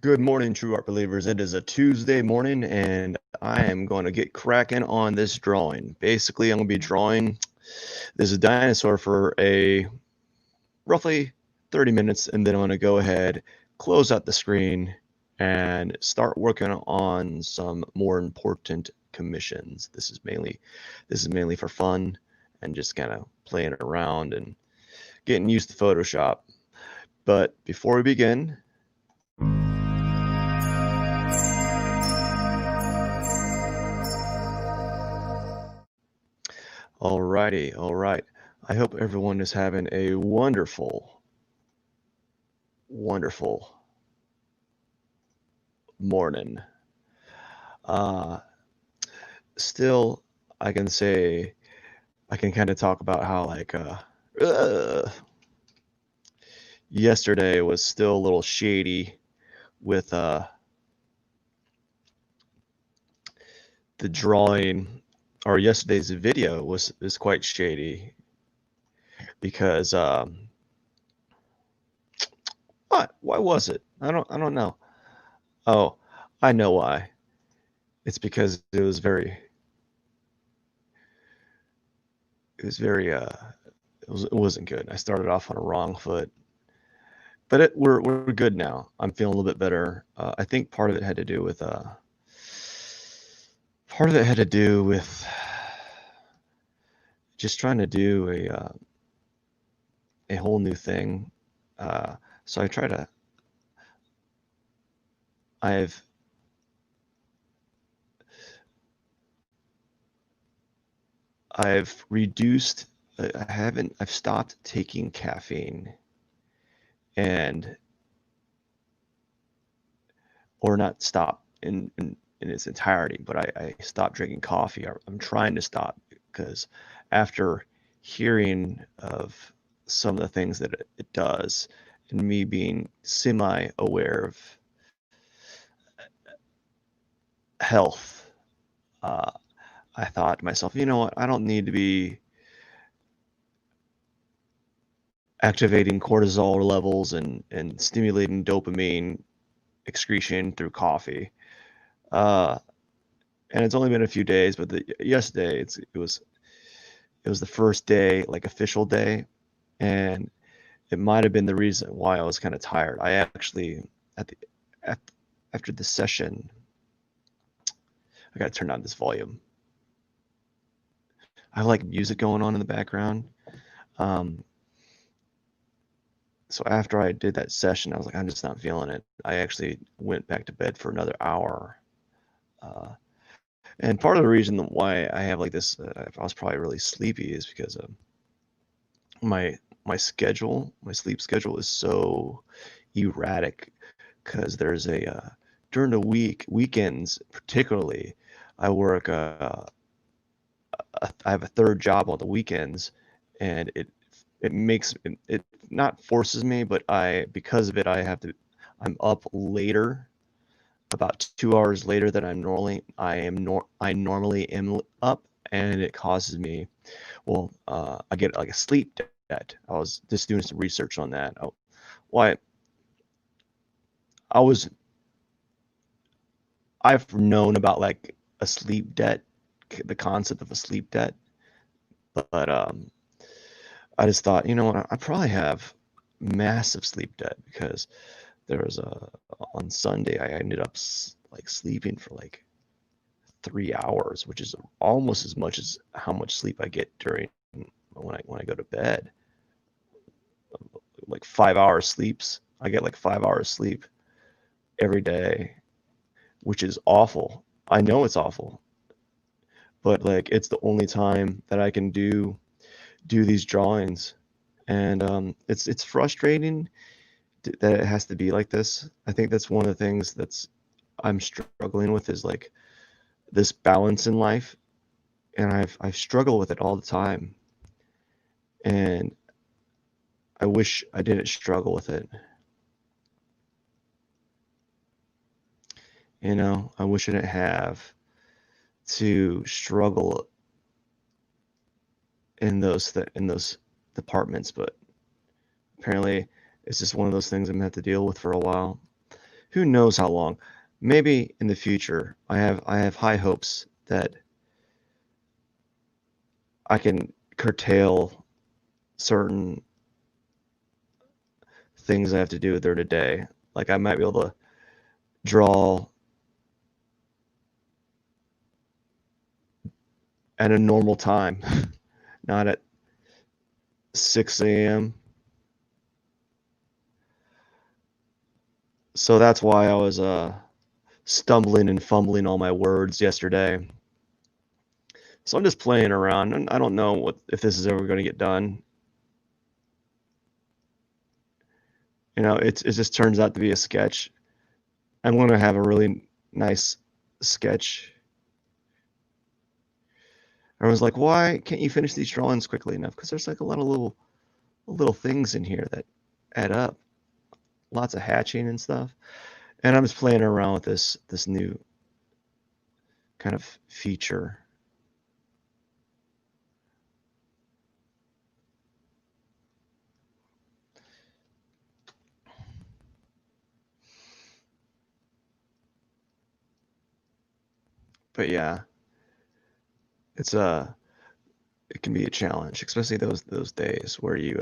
Good morning, true art believers. It is a Tuesday morning, and I am going to get cracking on this drawing. Basically, I'm going to be drawing this dinosaur for a roughly 30 minutes, and then I'm going to go ahead, close out the screen, and start working on some more important commissions. This is mainly for fun and just kind of playing around and getting used to Photoshop. But before we begin, alrighty, all right. I hope everyone is having a wonderful, wonderful morning. Uh, Still, I can say, I can kind of talk about how, uh, yesterday was still a little shady with the drawing, or yesterday's video was quite shady because, what? Why was it? I don't know. Oh, I know why. It's because it wasn't good. I started off on a wrong foot, but we're good now. I'm feeling a little bit better. I think part of it had to do with just trying to do a whole new thing. So I've I've reduced. I've stopped taking caffeine, and or not stop in its entirety, but I stopped drinking coffee. I'm trying to stop because after hearing of some of the things that it does, and me being semi-aware of health, uh, I thought to myself, you know what? I don't need to be activating cortisol levels and stimulating dopamine excretion through coffee. Uh, and it's only been a few days, but yesterday it was the first day, like official day, and it might have been the reason why I was kind of tired. I actually at the at, after the session, I got to turn on this volume. I have like music going on in the background. Um, so after I did that session, I was like, I'm just not feeling it. I actually went back to bed for another hour. Uh, and part of the reason why I have like this, I was probably really sleepy, is because my my sleep schedule is so erratic because there's during the weekends particularly, I work I have a third job on the weekends, and it makes it not forces me, but I because of it I'm up later, about 2 hours later than I normally am up, and it causes me, well, I get like a sleep debt. I was just doing some research on that. Why I was I've known about like a sleep debt, the concept of a sleep debt, but I just thought, you know what, I probably have massive sleep debt because there was a on Sunday I ended up like sleeping for like 3 hours, which is almost as much as how much sleep I get during when I go to bed. Like 5 hours sleeps. I get like 5 hours sleep every day, which is awful. I know it's awful, but like it's the only time that I can do these drawings, and it's frustrating that it has to be like this. I think that's one of the things that's I'm struggling with, is like this balance in life, and I've struggled with it all the time, and I wish I didn't struggle with it. You know, I wish I didn't have to struggle in those departments, but apparently it's just one of those things I'm gonna have to deal with for a while. who knows how long. Maybe in the future, I have high hopes that I can curtail certain things I have to do during the day. Like I might be able to draw at a normal time, not at 6 a.m. So that's why I was stumbling and fumbling all my words yesterday. So I'm just playing around, and I don't know if this is ever going to get done. You know, it just turns out to be a sketch. I'm going to have a really nice sketch. I was like, why can't you finish these drawings quickly enough? Because there's like a lot of little things in here that add up. Lots of hatching and stuff. And I'm just playing around with this new kind of feature. But yeah, it can be a challenge, especially those days where you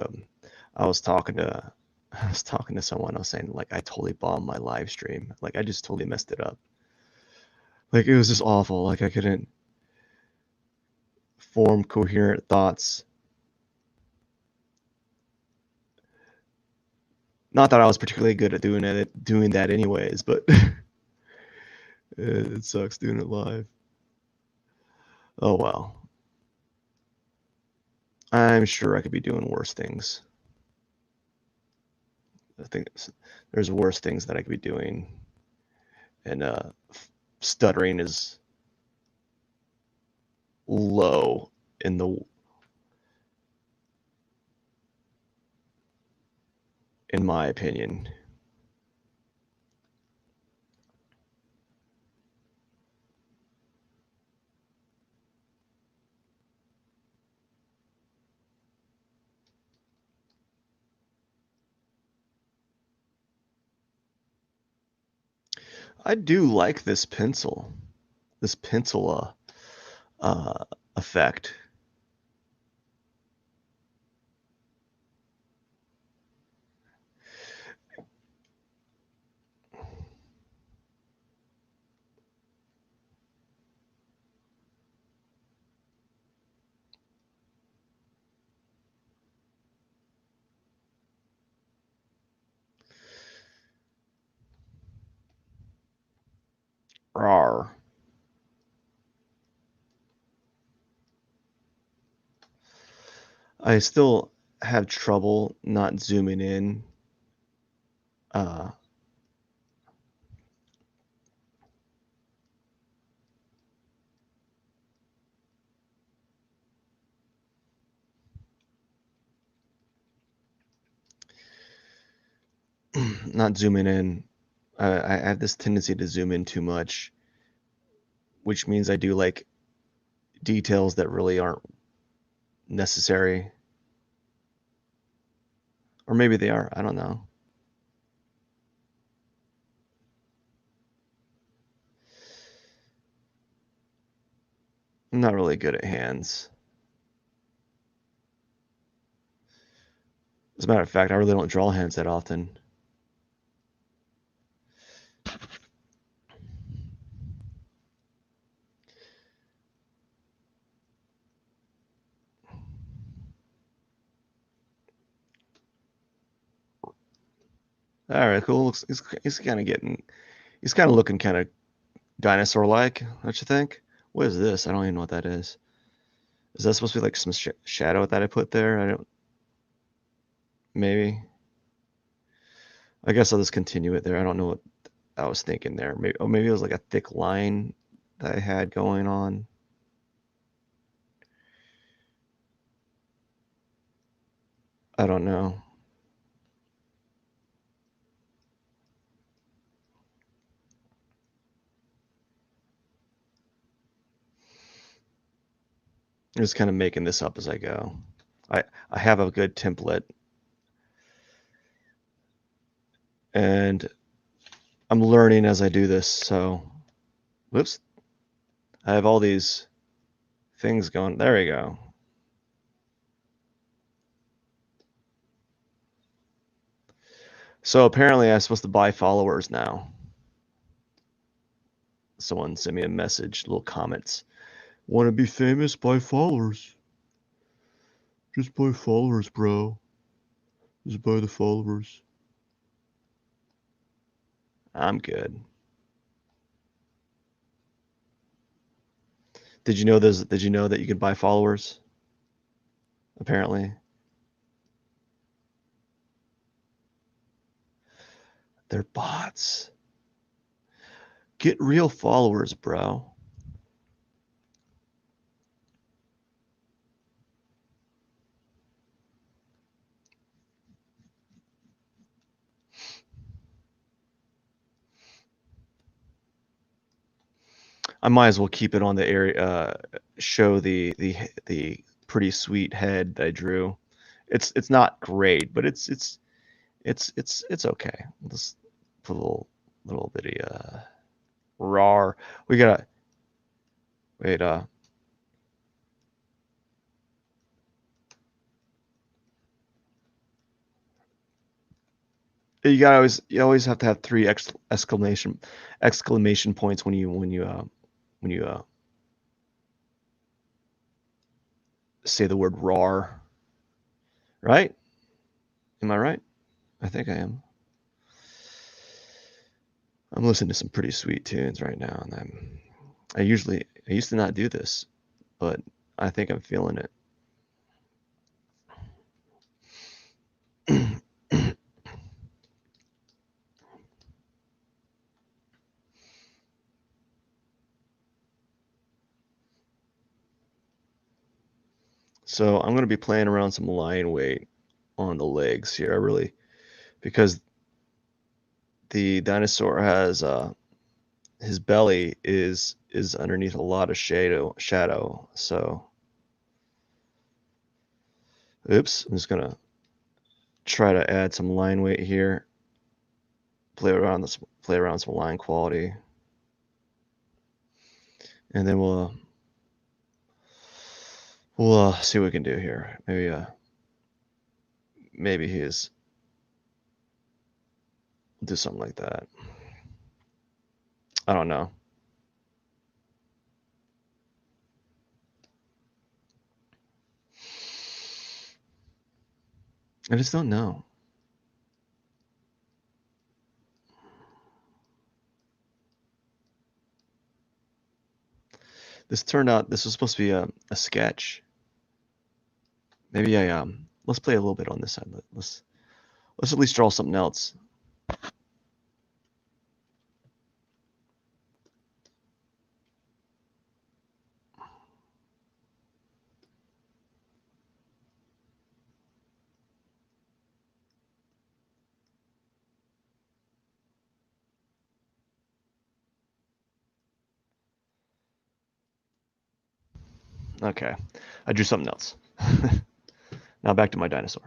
I was talking to someone. I was saying like I totally bombed my live stream. Like I just totally messed it up. Like it was just awful. Like I couldn't form coherent thoughts. Not that I was particularly good at doing that anyways, but it sucks doing it live. Oh well. I'm sure I could be doing worse things. I think there's worse things that I could be doing, and stuttering is low in my opinion. I do like this pencil effect. Rawr. I still have trouble not zooming in. Not zooming in. I have this tendency to zoom in too much, which means I do like details that really aren't necessary. Or maybe they are. I don't know. I'm not really good at hands. As a matter of fact, I really don't draw hands that often. All right, cool. He's kind of getting, he's kind of looking kind of dinosaur-like, don't you think? What is this? I don't even know what that is. Is that supposed to be like some shadow that I put there? I don't. Maybe. I guess I'll just continue it there. I don't know what I was thinking there. Maybe it was like a thick line that I had going on. I don't know. I'm just kind of making this up as I go. I have a good template, and I'm learning as I do this, so whoops. I have all these things going. There we go. So apparently I'm supposed to buy followers now. Someone sent me a message, little comments. Want to be famous? Buy followers. Just buy followers, bro. Just buy the followers. I'm good. Did you know Did you know that you can buy followers? Apparently, they're bots. Get real followers, bro. I might as well keep it on the area. Show the pretty sweet head that I drew. It's not great, but it's okay. Let's put a little bitty rar. We gotta wait. You always have to have three exclamation points when you say the word rar. Right? Am I right? I think I am. I'm listening to some pretty sweet tunes right now, and I used to not do this, but I think I'm feeling it. So I'm going to be playing around some line weight on the legs here. Because the dinosaur has his belly is underneath a lot of shadow. So oops, I'm just gonna try to add some line weight here. Play around some line quality, and then we'll see what we can do here. Maybe he's do something like that. I don't know. I just don't know. This was supposed to be a sketch. Maybe let's play a little bit on this side. Let's at least draw something else. Okay, I drew something else. Now back to my dinosaur.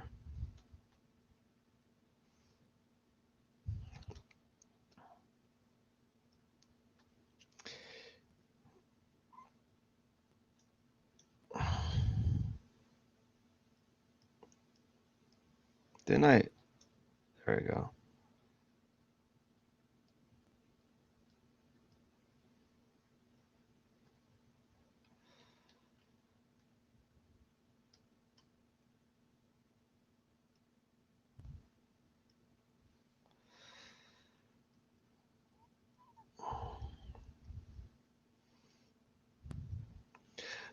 Didn't I? There we go.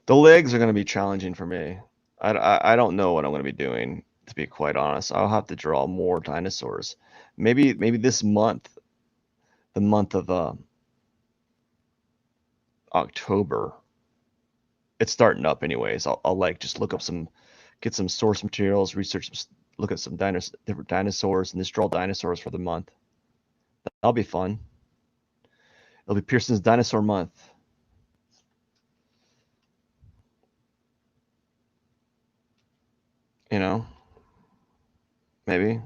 The legs are going to be challenging for me. I don't know what I'm going to be doing, to be quite honest. I'll have to draw more dinosaurs. Maybe this month, the month of October, it's starting up anyways. I'll like just get some source materials, look at some different dinosaurs, and just draw dinosaurs for the month. That'll be fun. It'll be Pearson's Dinosaur Month. You know, maybe.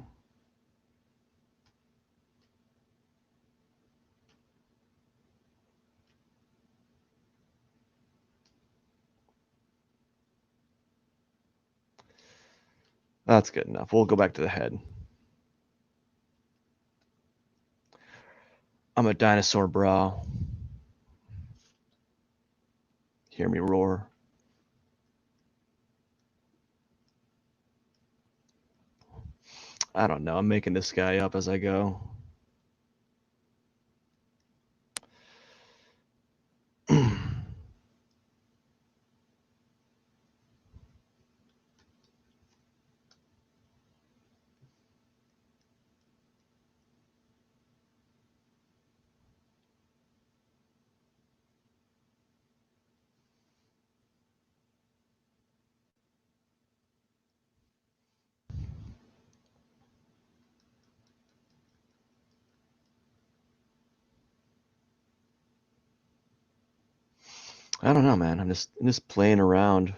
That's good enough. We'll go back to the head. I'm a dinosaur, bro. Hear me roar. I don't know. I'm making this guy up as I go. I don't know, man. I'm just playing around.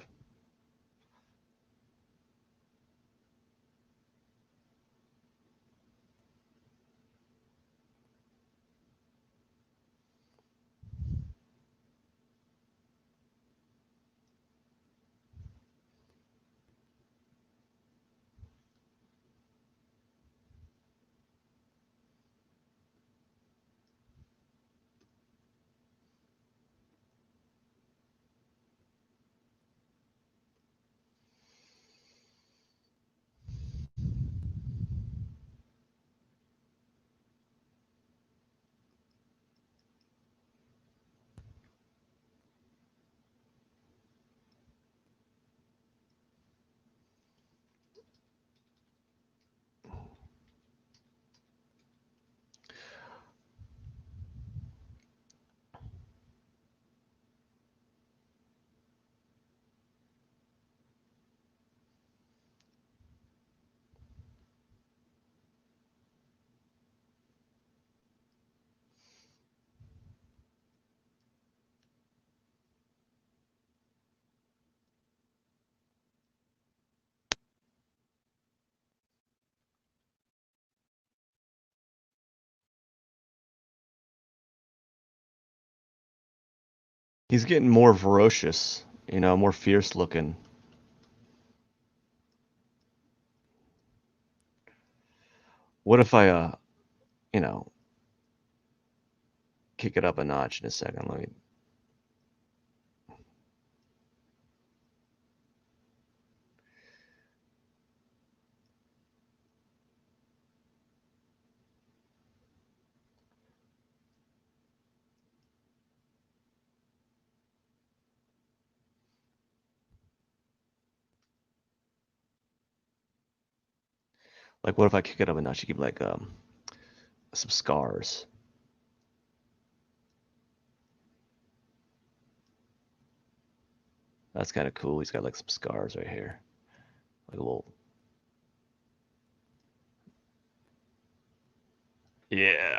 He's getting more ferocious, more fierce looking. What if I, you know, kick it up a notch in a second? Let me. Like, what if I kick it up a notch? You keep like some scars. That's kind of cool. He's got like some scars right here, like a little. Yeah,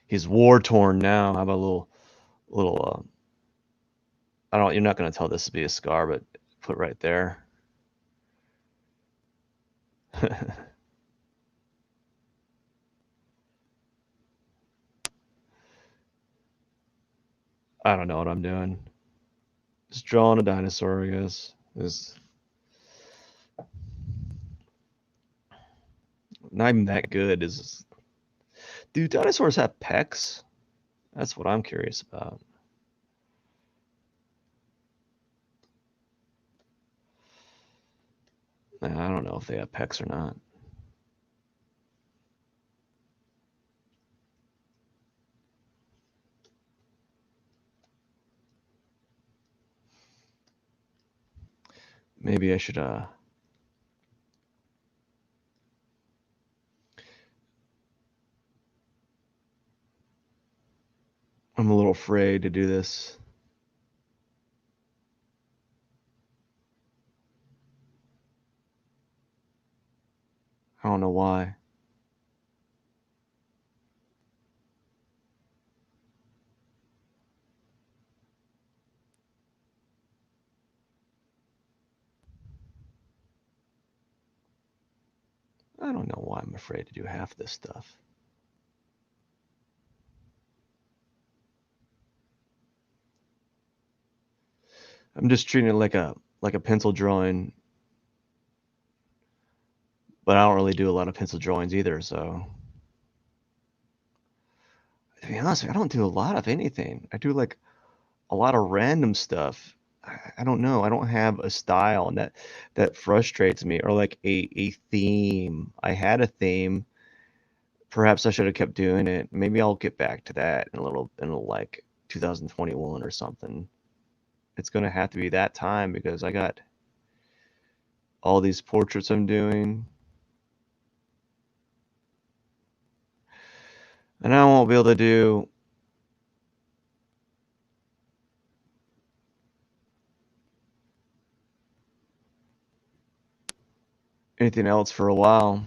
he's war torn now. How about a little? I don't. You're not gonna tell this to be a scar, but put right there. I don't know what I'm doing. Just drawing a dinosaur, I guess. Is not even that good. Do dinosaurs have pecs? That's what I'm curious about. I don't know if they have pecs or not. Maybe I should I'm a little afraid to do this. I don't know why. I don't know why I'm afraid to do half this stuff. I'm just treating it like a pencil drawing. But I don't really do a lot of pencil drawings either, so to be honest, I don't do a lot of anything. I do like a lot of random stuff. I don't know. I don't have a style, and that frustrates me. Or like a theme. I had a theme. Perhaps I should have kept doing it. Maybe I'll get back to that in like 2021 or something. It's gonna have to be that time because I got all these portraits I'm doing, and I won't be able to do anything else for a while.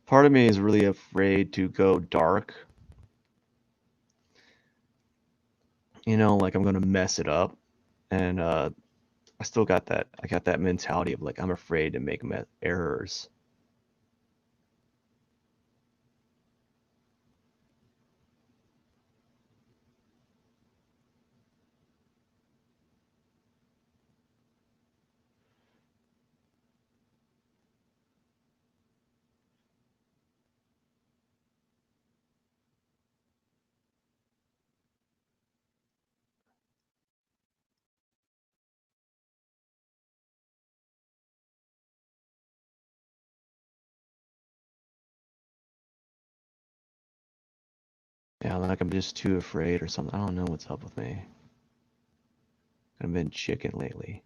Part of me is really afraid to go dark. You know, like I'm gonna mess it up, and I still got that. I got that mentality of like I'm afraid to make errors. Yeah, like I'm just too afraid or something. I don't know what's up with me. I've been chicken lately.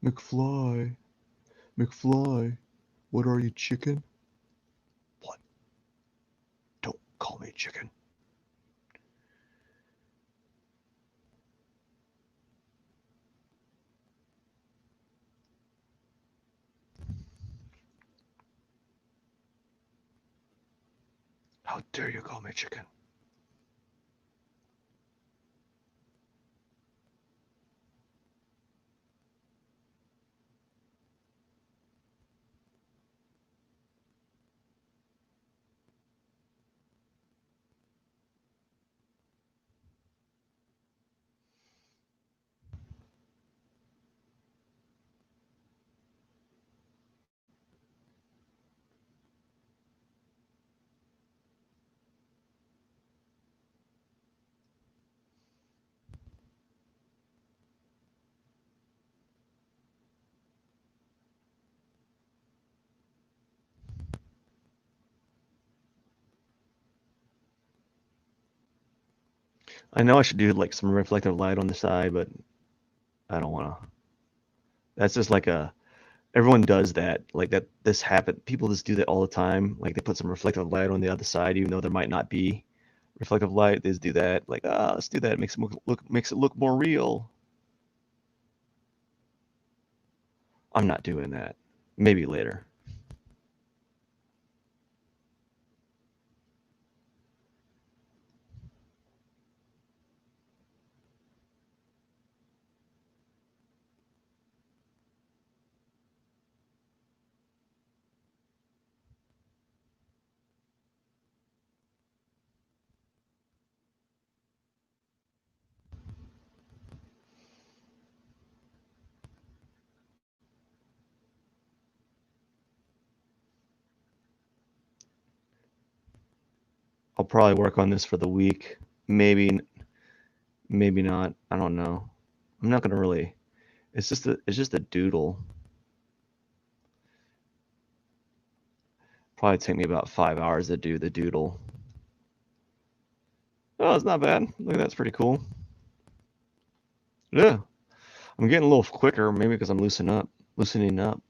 McFly, McFly, what are you, chicken? What? Don't call me chicken. How dare you call me chicken? I know I should do like some reflective light on the side, but I don't want to. That's just like a everyone does that. Like that this happen people just do that all the time. Like they put some reflective light on the other side even though there might not be reflective light. They just do that. Like, let's do that. It makes it look more real. I'm not doing that. Maybe later. I'll probably work on this for the week. Maybe maybe not. I don't know. I'm not gonna really. It's just a doodle. Probably take me about 5 hours to do the doodle. Oh, it's not bad. Look, that's pretty cool. Yeah, I'm getting a little quicker, maybe because I'm loosening up.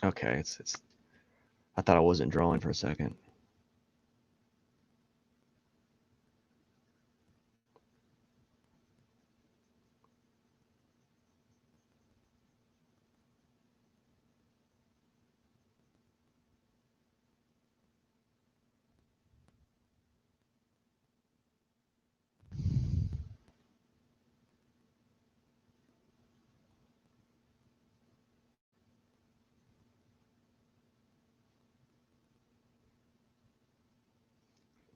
Okay, it's. I thought I wasn't drawing for a second.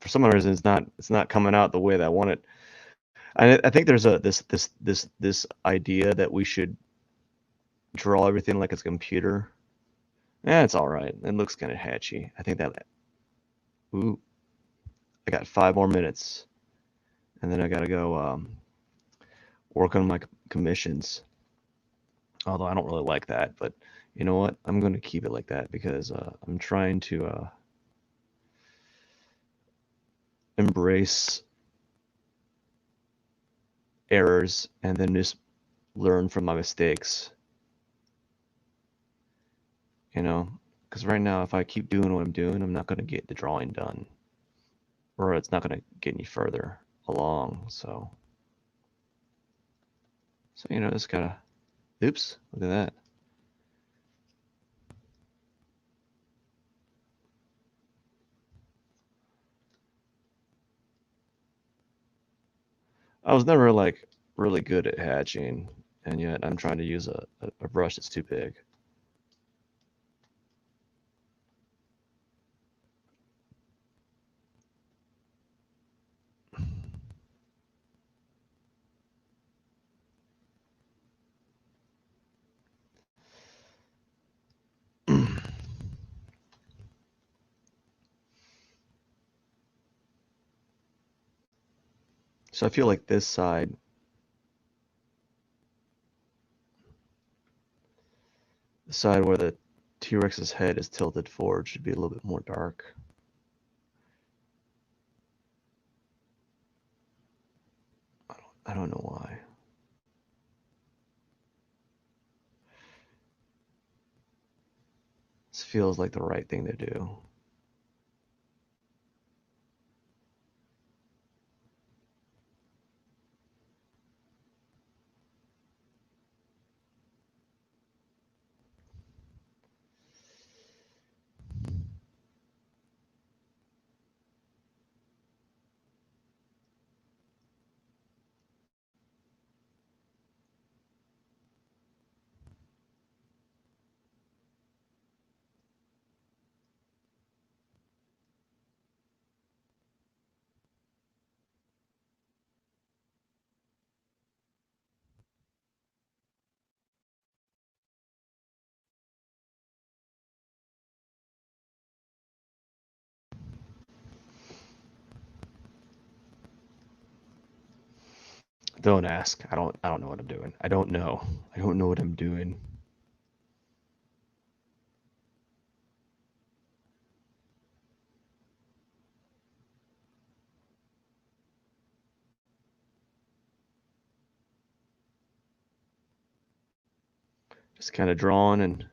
for some reason it's not coming out the way that I want it. I think there's this idea that we should draw everything like it's a computer. It's all right. It looks kind of hatchy. I think that. Ooh, I got 5 more minutes, and then I gotta go work on my commissions. Although I don't really like that, but you know what? I'm going to keep it like that because I'm trying to embrace errors and then just learn from my mistakes. You know, because right now, if I keep doing what I'm doing, I'm not going to get the drawing done, or it's not going to get any further along. So you know, just gotta. Oops! Look at that. I was never like really good at hatching, and yet I'm trying to use a brush that's too big. So I feel like this side, the side where the T-Rex's head is tilted forward, should be a little bit more dark. I don't know why. This feels like the right thing to do. Don't ask. I don't know what I'm doing. I don't know. I don't know what I'm doing. Just kind of drawing and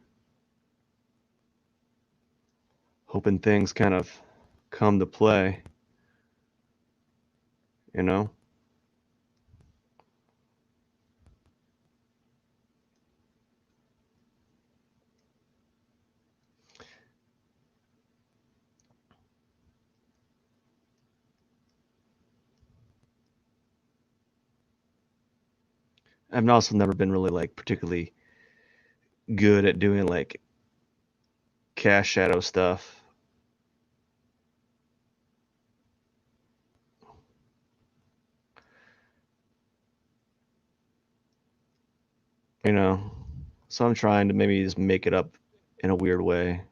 hoping things kind of come to play, you know? I've also never been really like particularly good at doing like cast shadow stuff. You know? So I'm trying to maybe just make it up in a weird way.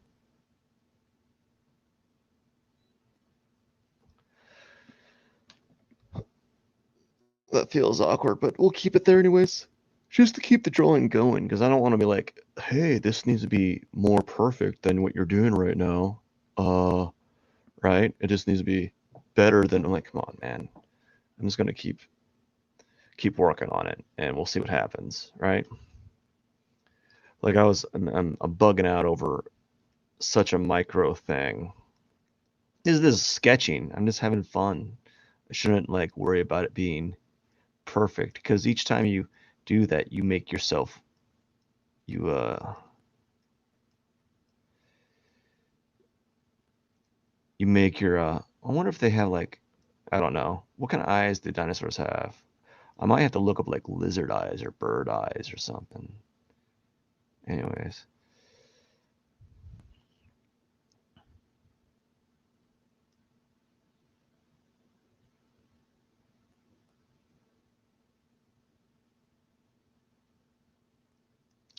That feels awkward, but we'll keep it there anyways. Just to keep the drawing going, because I don't want to be like, hey, this needs to be more perfect than what you're doing right now. Right? It just needs to be better than. I'm like, come on, man. I'm just gonna keep working on it, and we'll see what happens, right? Like I'm bugging out over such a micro thing. This is sketching. I'm just having fun. I shouldn't like worry about it being perfect because each time you do that, you make yourself you you make your I wonder if they have like I don't know what kind of eyes do dinosaurs have. I might have to look up like lizard eyes or bird eyes or something. Anyways,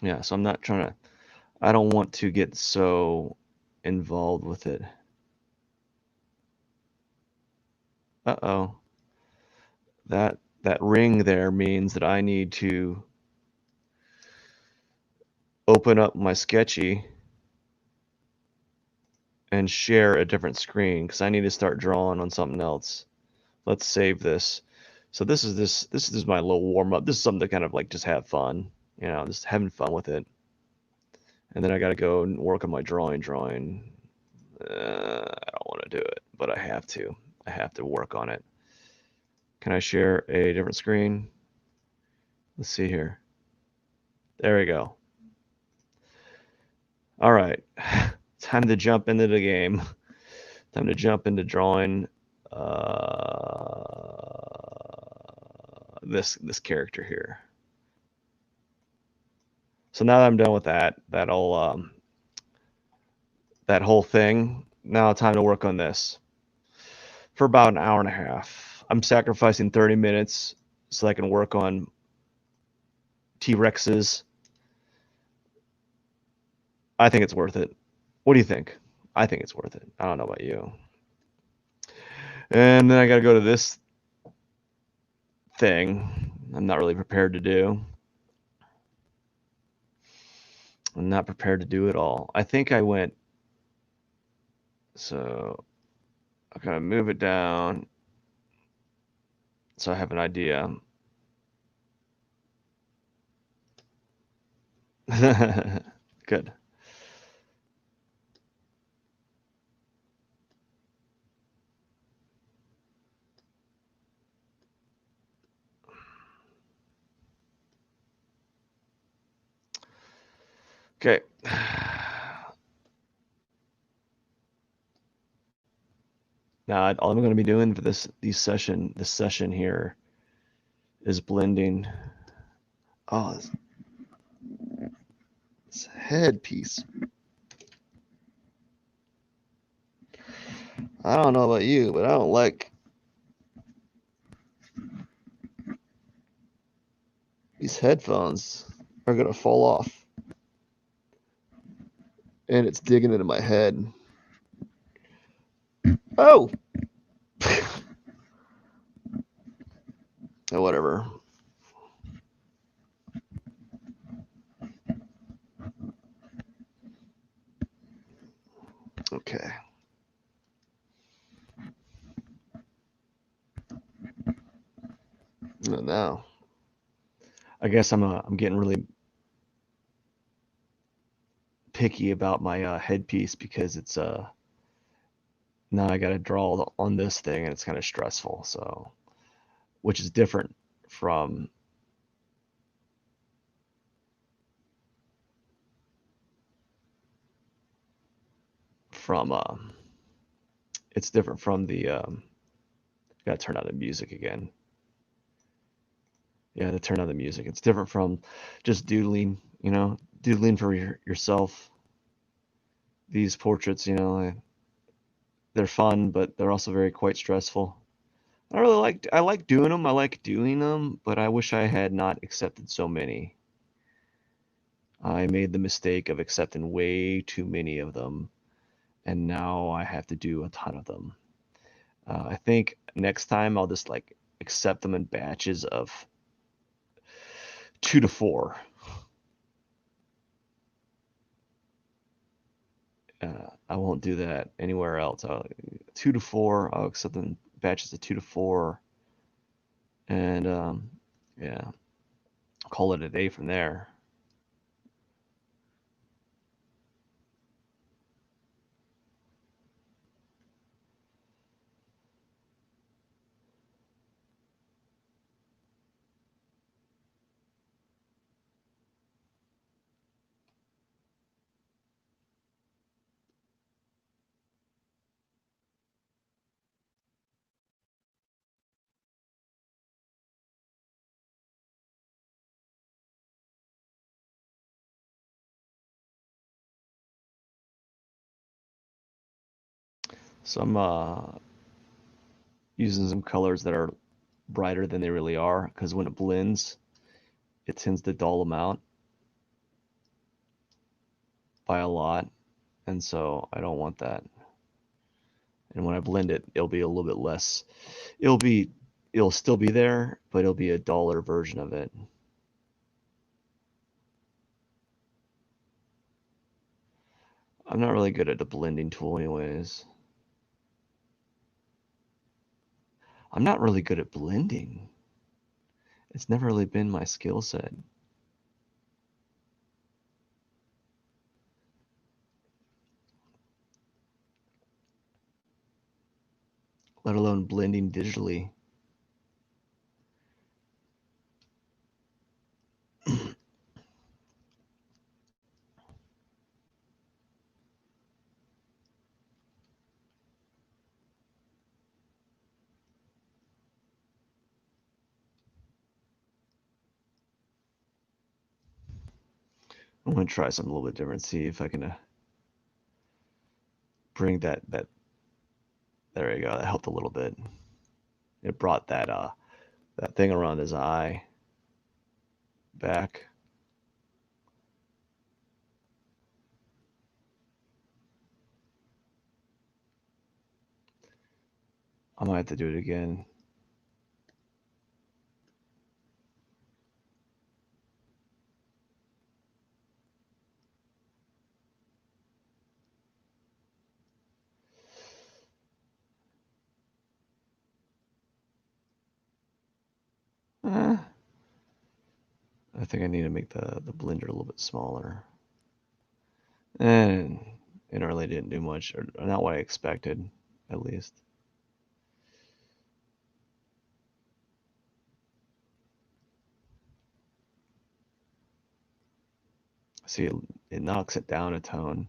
Yeah, so I'm not trying to, I don't want to get so involved with it. Uh-oh. That ring there means that I need to open up my Sketchy and share a different screen because I need to start drawing on something else. Let's save this. So this is my little warm up. This is something to kind of like just have fun, you know, just having fun with it. And then I got to go and work on my drawing. I don't want to do it, but I have to. I have to work on it. Can I share a different screen? Let's see here. There we go. All right. Time to jump into the game. Time to jump into drawing this character here. So now that I'm done with that whole thing, now time to work on this for about an hour and a half. I'm sacrificing 30 minutes so I can work on T-Rexes. I think it's worth it. What do you think? I think it's worth it. I don't know about you. And then I got to go to this thing I'm not really prepared to do. I'm not prepared to do it all. I think I went, so I'll kind of move it down so I have an idea. Good. Okay. Now, all I'm going to be doing for this session here is blending. Oh, this headpiece. I don't know about you, but I don't like these headphones are going to fall off. And it's digging into my head. Oh! Oh, whatever. Okay. Now, I guess I'm getting really picky about my headpiece because it's now I got to draw on this thing and it's kind of stressful. So, which is different from from it's different from the gotta turn on the music again. Yeah, to turn on the music. It's different from just doodling, you know, doodling for yourself. These portraits, you know, they're fun, but they're also very quite stressful. I like doing them. I like doing them, but I wish I had not accepted so many. I made the mistake of accepting way too many of them, and now I have to do a ton of them. I think next time I'll just like accept them in batches of 2 to 4. I won't do that anywhere else. 2 to 4. I'll accept them in batches of 2 to 4, and yeah, call it a day from there. So I'm using some colors that are brighter than they really are because when it blends, it tends to dull them out. by a lot, and so I don't want that. And when I blend it, it'll be a little bit less. It'll still be there, but it'll be a duller version of it. I'm not really good at the blending tool anyways. I'm not really good at blending. It's never really been my skill set. Let alone blending digitally. I'm gonna try something a little bit different. See if I can bring that. There you go. That helped a little bit. It brought that thing around his eye back. I might have to do it again. I think I need to make the blender a little bit smaller. And it really didn't do much, or not what I expected, at least. See, it knocks it down a tone.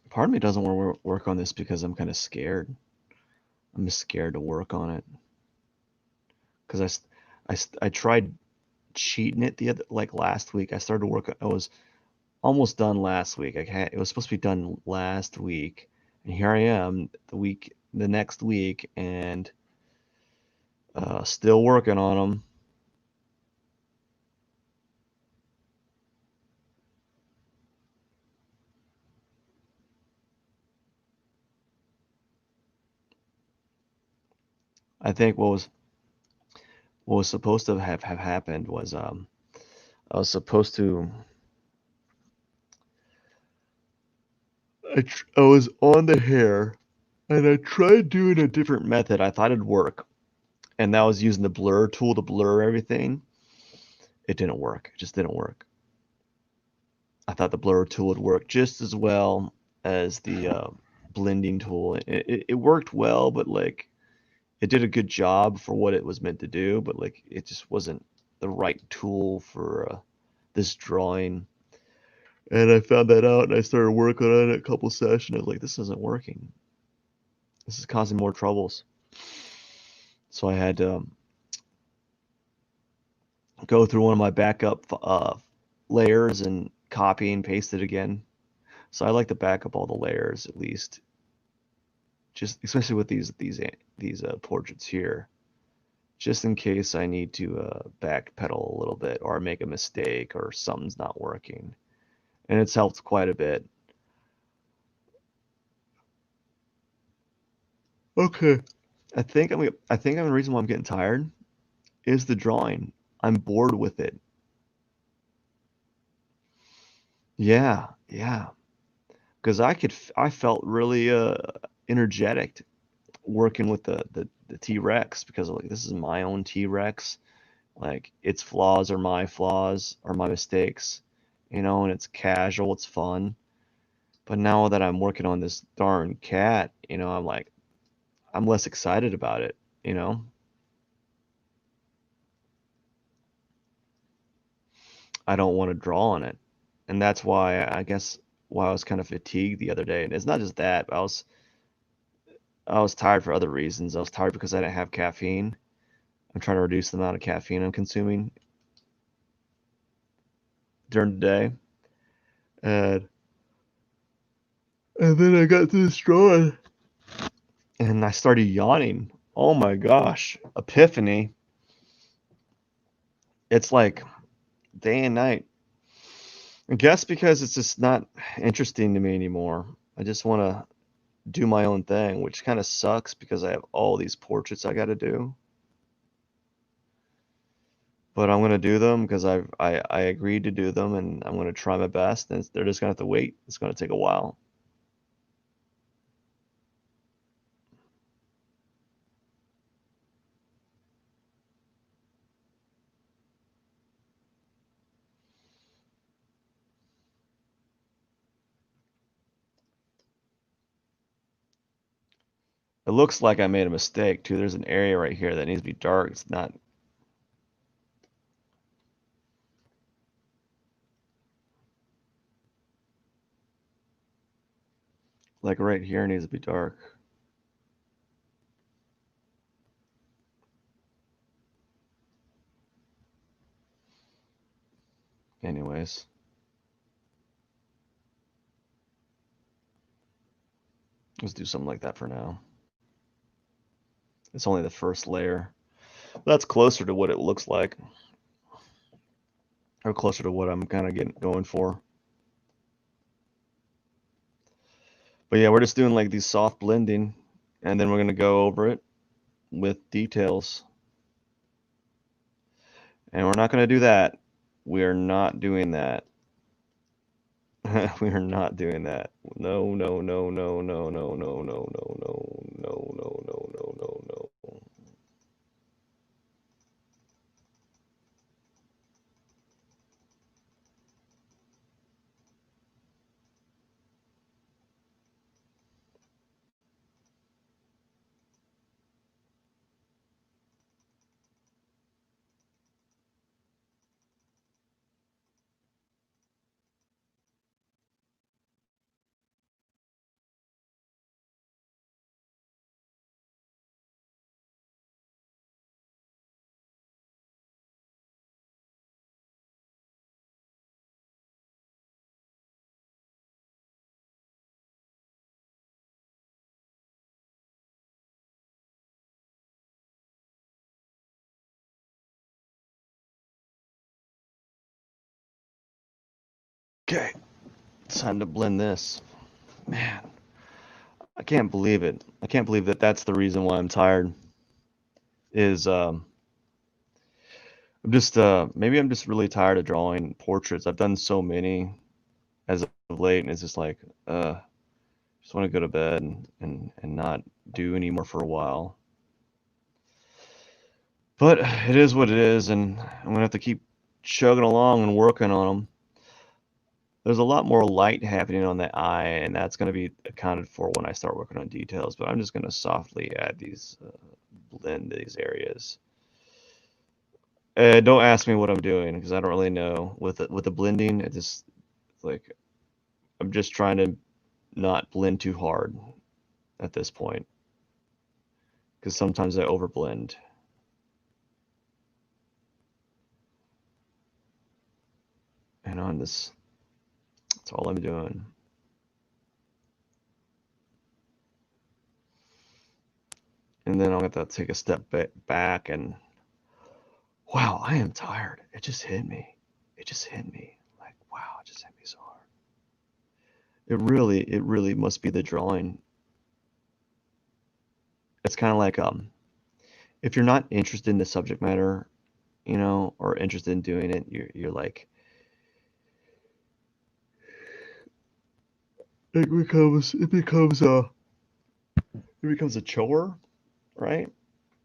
Part of me doesn't want to work on this because I'm kind of scared. I'm just scared to work on it. Because I tried cheating it like last week. I started to work. I was almost done last week. It was supposed to be done last week, and here I am the next week, and still working on them. I think what was supposed to have happened was I was supposed to. I was on the hair, and I tried doing a different method. I thought it'd work, and that was using the blur tool to blur everything. It didn't work. It just didn't work. I thought the blur tool would work just as well as the blending tool. It worked well, but like it did a good job for what it was meant to do, but like it just wasn't the right tool for this drawing. And I found that out, and I started working on it a couple sessions. I was like, this isn't working. This is causing more troubles. So I had to go through one of my backup layers and copy and paste it again. So I like to back up all the layers at least, just especially with these portraits here, just in case I need to backpedal a little bit or make a mistake or something's not working. And it's helped quite a bit. Okay. I think the reason why I'm getting tired is the drawing. I'm bored with it. Yeah, yeah. Because I felt really energetic working with the T-Rex, because like this is my own T-Rex. Like its flaws are my flaws or my mistakes, and it's casual, it's fun. But now that I'm working on this darn cat, I'm like, I'm less excited about it. I don't want to draw on it. And that's why I guess why I was kind of fatigued the other day. And it's not just that, but I was tired for other reasons. I was tired because I didn't have caffeine. I'm trying to reduce the amount of caffeine I'm consuming during the day. And and then I got to this drawing. And I started yawning. Oh my gosh, epiphany. It's like day and night. I guess because it's just not interesting to me anymore. I just want to do my own thing, which kind of sucks because I have all these portraits I got to do. But I'm going to do them because I agreed to do them, and I'm going to try my best, and they're just going to have to wait. It's going to take a while. It looks like I made a mistake too. There's an area right here that needs to be dark. It's not. Like right here needs to be dark. Anyways. Let's do something like that for now. It's only the first layer. That's closer to what it looks like. Or closer to what I'm kind of going for. But yeah, we're just doing like these soft blending, and then we're going to go over it with details. And we're not going to do that. We are not doing that. We are not doing that. No, no, no, no, no, no, no, no, no, no, no, no, no, no, no, no. Okay, it's time to blend this. Man, I can't believe it. I can't believe that that's the reason why I'm tired. Is I'm just maybe I'm just really tired of drawing portraits. I've done so many as of late, and it's just like just want to go to bed and not do any more for a while. But it is what it is, and I'm gonna have to keep chugging along and working on them. There's a lot more light happening on the eye, and that's going to be accounted for when I start working on details. But I'm just going to softly add these, blend these areas. Don't ask me what I'm doing because I don't really know. With the blending, it just like I'm just trying to not blend too hard at this point because sometimes I overblend. And on this, that's all I'm doing. And then I'll have to take a step back and wow, I am tired. It just hit me. It just hit me. Like, wow, it just hit me so hard. It really must be the drawing. It's kind of like if you're not interested in the subject matter, you know, or interested in doing it, you're like it becomes a chore, right?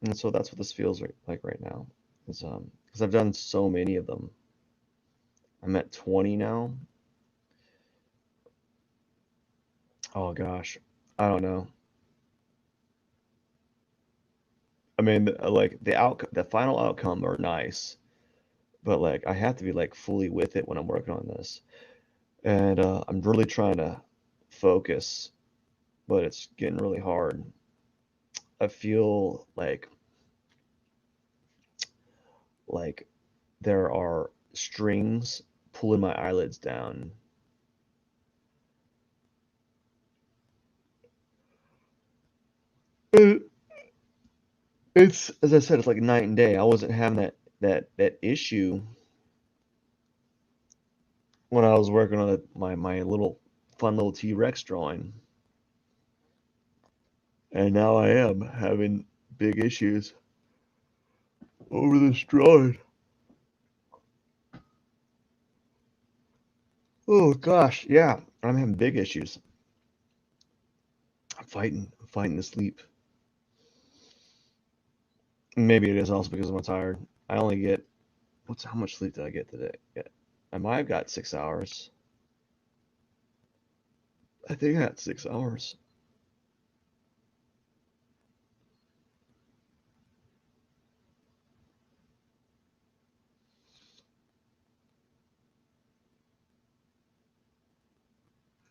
And so that's what this feels like right now. Is because I've done so many of them. I'm at 20 now. Oh gosh, I don't know. I mean, like the final outcome are nice, but like I have to be like fully with it when I'm working on this. And I'm really trying to focus, but it's getting really hard. I feel like there are strings pulling my eyelids down. It's, as I said, it's like night and day. I wasn't having that issue when I was working on my little fun little T-Rex drawing, and now I am having big issues over this drawing. Oh gosh, yeah, I'm having big issues. I'm fighting to sleep. Maybe it is also because I'm tired. I only get how much sleep did I get today? Yeah, I might have got 6 hours. I think I got 6 hours.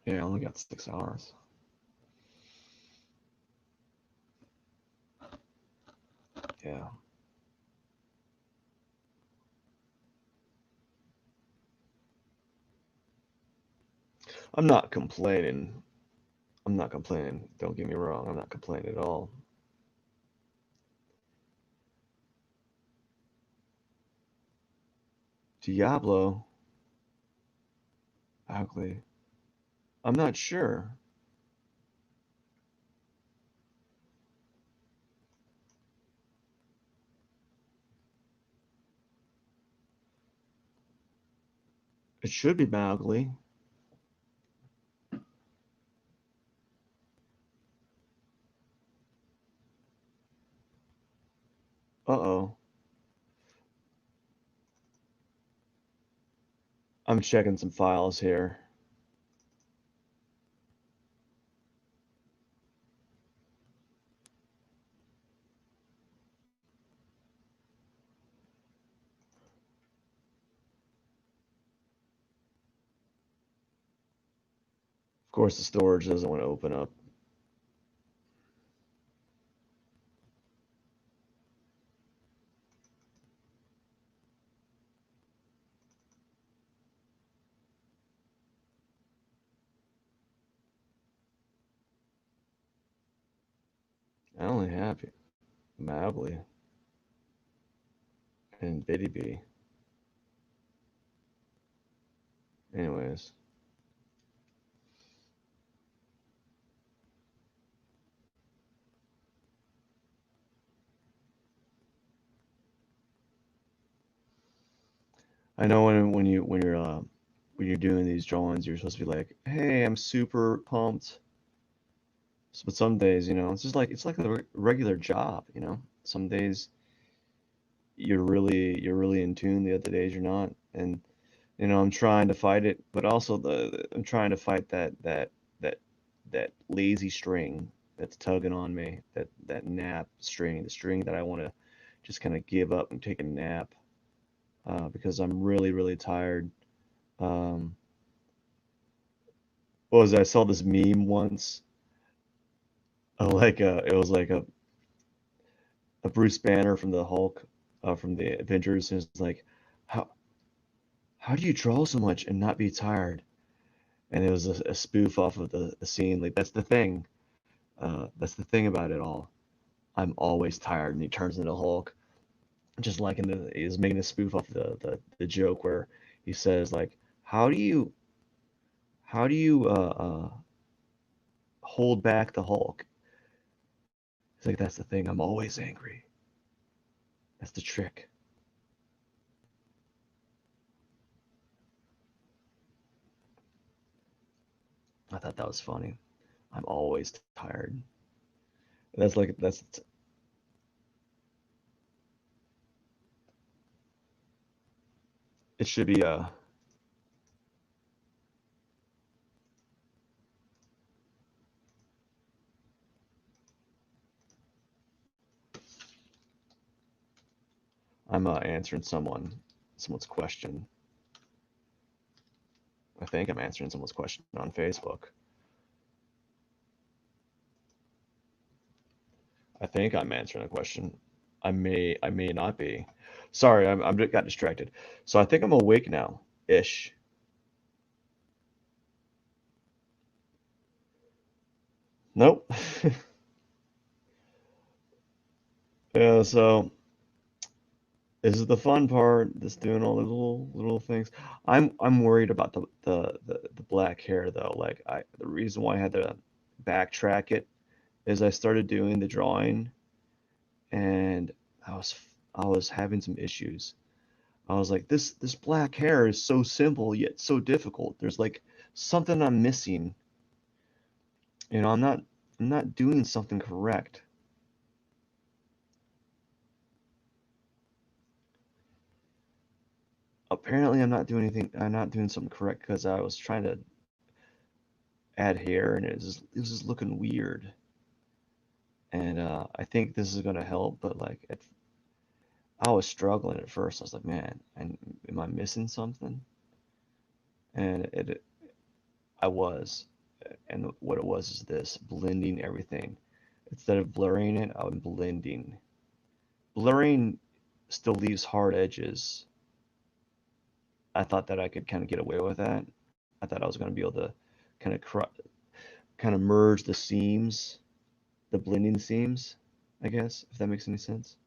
Yeah, I only got 6 hours. Yeah. I'm not complaining. I'm not complaining. Don't get me wrong. I'm not complaining at all. Diablo, Mowgli. I'm not sure. It should be Mowgli. Uh-oh. I'm checking some files here. Of course, the storage doesn't want to open up. I only have Mowgli and Biddy Bee. Anyways, I know when you're doing these drawings, you're supposed to be like, "Hey, I'm super pumped." But some days, it's like a regular job, Some days you're really in tune, the other days you're not. And I'm trying to fight it, but also I'm trying to fight that that lazy string that's tugging on me, that nap string, the string that I want to just kind of give up and take a nap, because I'm really, really tired. Um, what was it? I saw this meme once, it was like a Bruce Banner from the Hulk, from the Avengers, and it's like, how how do you draw so much and not be tired? And it was a spoof off of the scene. Like, that's the thing. That's the thing about it all. I'm always tired, and he turns into Hulk. Just like he's making a spoof off the joke where he says like, how do you hold back the Hulk? It's like, that's the thing. I'm always angry. That's the trick. I thought that was funny. I'm always tired. That's it should be I'm answering someone's question. I think I'm answering someone's question on Facebook. I think I'm answering a question. I may not be. Sorry, I'm got distracted. So I think I'm awake now, ish. Nope. Yeah, so this is the fun part, just doing all the little things. I'm worried about the black hair though. Like the reason why I had to backtrack it is I started doing the drawing and I was I was having some issues. I was like, this black hair is so simple yet so difficult. There's like something I'm missing. You know, I'm not doing something correct. Apparently I'm not doing something correct because I was trying to add hair and it was just looking weird. And I think this is gonna help, but like I was struggling at first. I was like, man, am I missing something? And I was. And what it was is this, blending everything. Instead of blurring it, I'm blending. Blurring still leaves hard edges. I thought that I could kind of get away with that. I thought I was going to be able to kind of kind of merge the seams, the blending seams, I guess, if that makes any sense.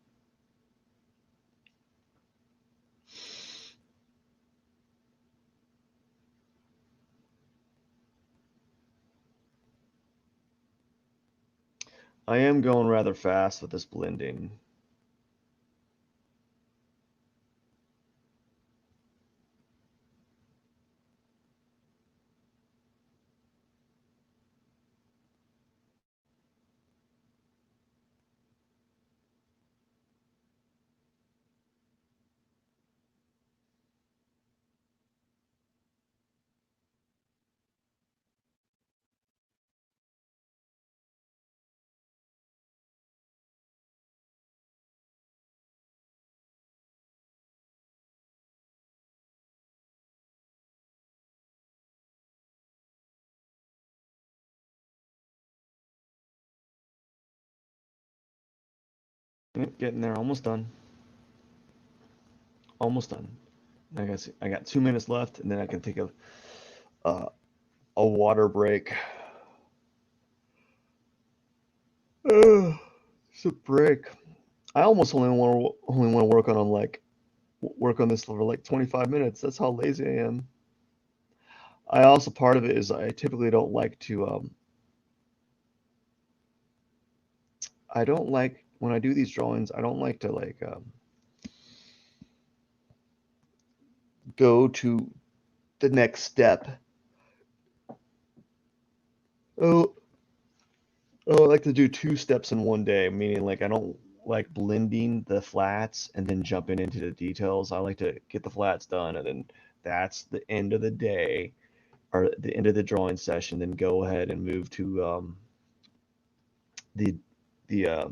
I am going rather fast with this blending. Yep, getting there, almost done. Almost done. I got 2 minutes left, and then I can take uh, a water break. It's a break. I almost only want to work on this for like 25 minutes. That's how lazy I am. I also part of it is I typically don't like to I don't like when I do these drawings, I don't like to go to the next step. Oh, oh, I like to do two steps in one day, meaning like I don't like blending the flats and then jumping into the details. I like to get the flats done and then that's the end of the day or the end of the drawing session, then go ahead and move to the the uh,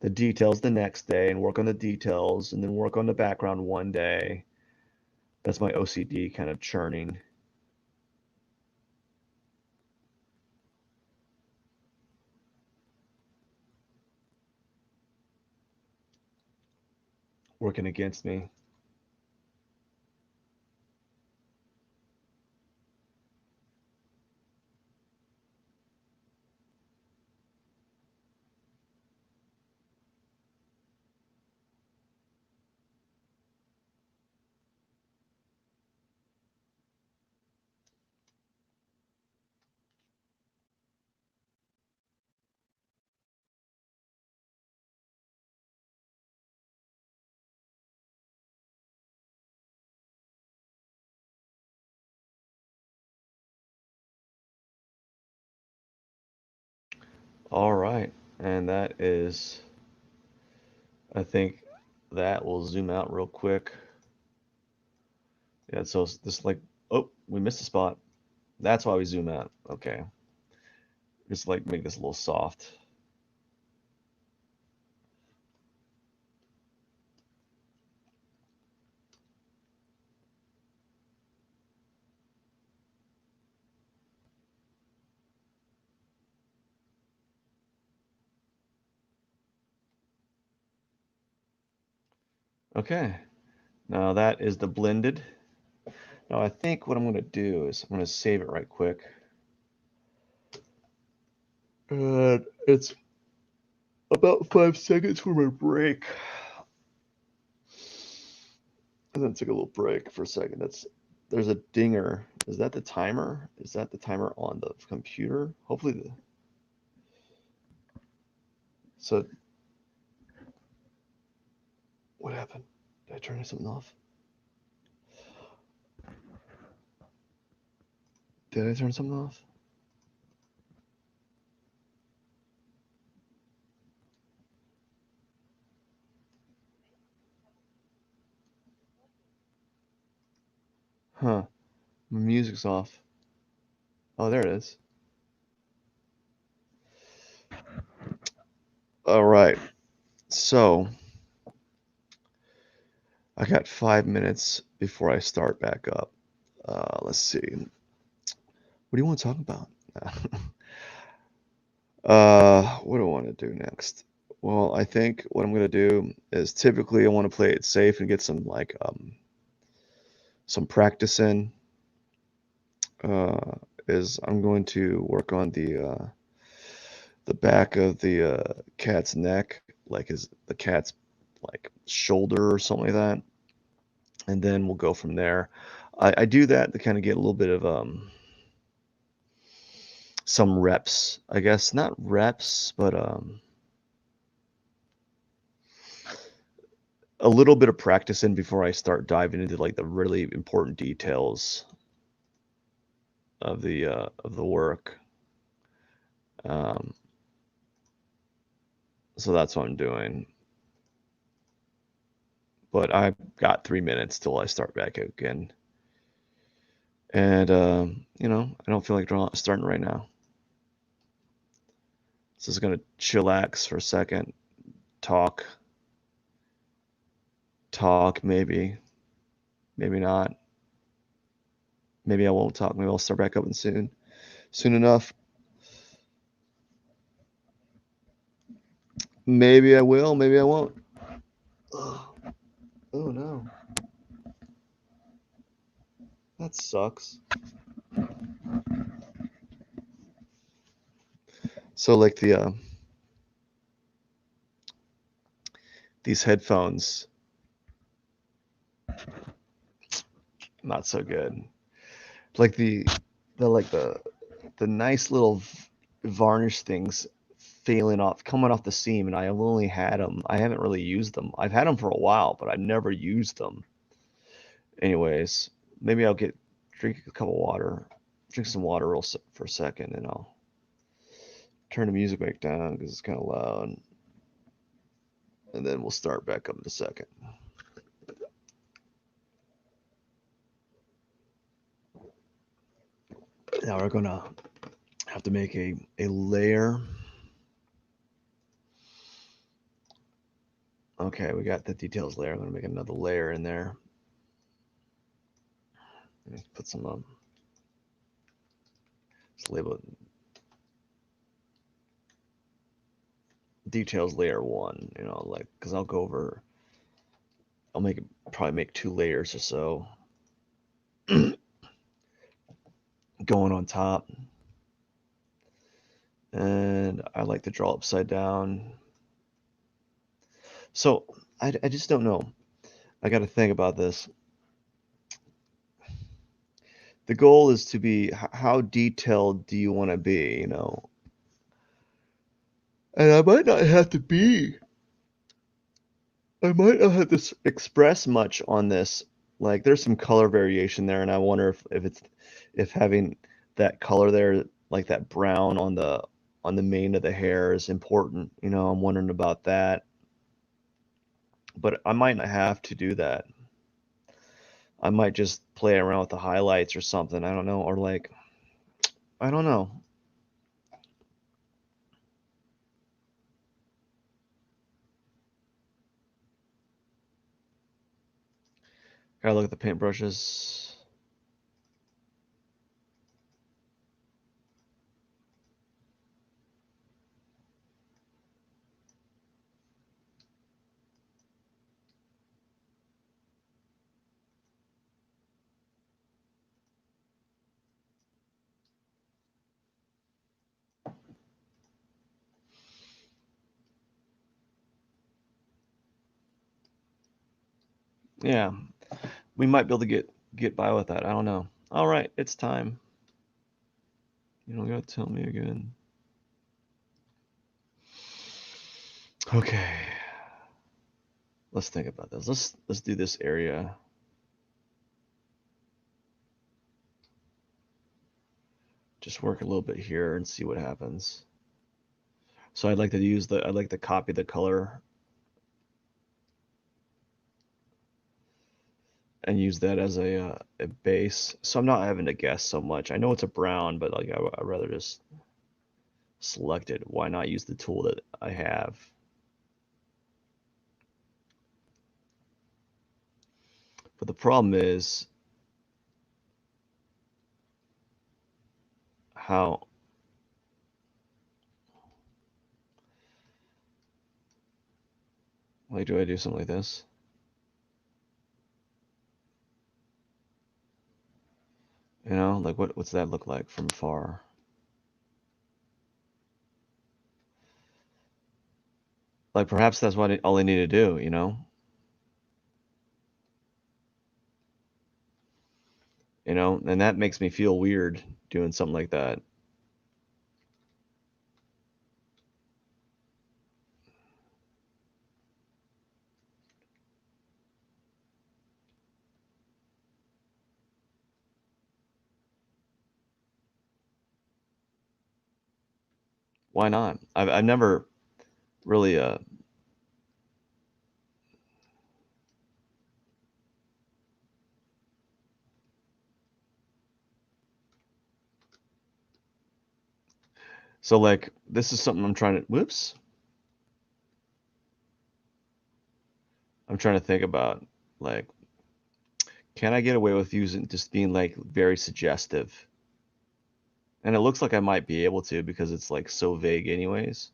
the details the next day and work on the details and then work on the background one day. That's my OCD kind of churning. Working against me. All right. And that is, I think that will zoom out real quick. Yeah, so it's just like, oh, we missed a spot. That's why we zoom out. Okay. Just like make this a little soft. Okay. Now that is the blended. Now I think what I'm going to do is I'm going to save it right quick. It's About 5 seconds for my break. And then take a little break for a second. There's a dinger. Is that the timer? Is that the timer on the computer? Hopefully so what happened? Did I turn something off? Did I turn something off? Huh. My music's off. Oh, there it is. All right. So I got 5 minutes before I start back up. Let's see. What do you want to talk about? What do I want to do next? Well, I think what I'm gonna do is typically I want to play it safe and get some practice in. Is I'm going to work on the back of the cat's neck, like the cat's like shoulder or something like that, and then we'll go from there. I do that to kind of get a little bit of some reps, I guess. Not reps, but a little bit of practice in before I start diving into like the really important details of the work. Um, so that's what I'm doing. But I've got 3 minutes till I start back again. And I don't feel like starting right now. So just gonna chillax for a second, talk, maybe, maybe not. Maybe I won't talk. Maybe I'll start back up soon enough. Maybe I will. Maybe I won't. Ugh. Oh no, that sucks. So like these headphones, not so good. Like the nice little varnish things coming off the seam, and I have only had them. I haven't really used them. I've had them for a while, but I've never used them. Anyways, maybe I'll drink a cup of water, drink some water for a second, and I'll turn the music back down because it's kind of loud, and then we'll start back up in a second. Now we're gonna have to make a layer. Okay, we got the details layer. I'm gonna make another layer in there. Put some let's label it details layer 1. Like because I'll go over. I'll probably make 2 layers or so going on top. And I like to draw upside down. So I just don't know. I got to think about this. The goal is to be how detailed do you want to be, And I might not have to express much on this. Like there's some color variation there, and I wonder if having that color there, like that brown on the mane of the hair is important. I'm wondering about that. But I might not have to do that. I might just play around with the highlights or something. I don't know. Or like, I don't know. Gotta look at the paintbrushes. Yeah, we might be able to get by with that. I don't know. All right, it's time. You don't gotta tell me again. Okay. Let's think about this. Let's do this area. Just work a little bit here and see what happens. So I'd like to copy the color and use that as a base. So I'm not having to guess so much. I know it's a brown, but like I'd rather just select it. Why not use the tool that I have? But the problem is how, like, do I do something like this? You know, like what's that look like from far? Like perhaps that's what all I need to do, you know? You know, and that makes me feel weird doing something like that. Why not? I've never really so like this is something I'm trying to whoops. I'm trying to think about, like, can I get away with using just being like very suggestive? And it looks like I might be able to because it's like so vague anyways.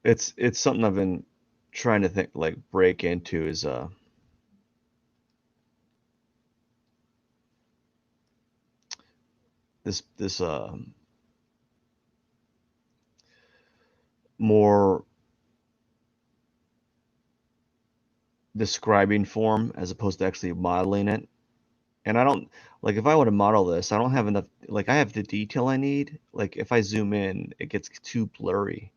It's something I've been trying to think, like, break into is this more describing form as opposed to actually modeling it. And I don't, like, if I want to model this, I don't have enough, like I have the detail I need. Like if I zoom in, it gets too blurry.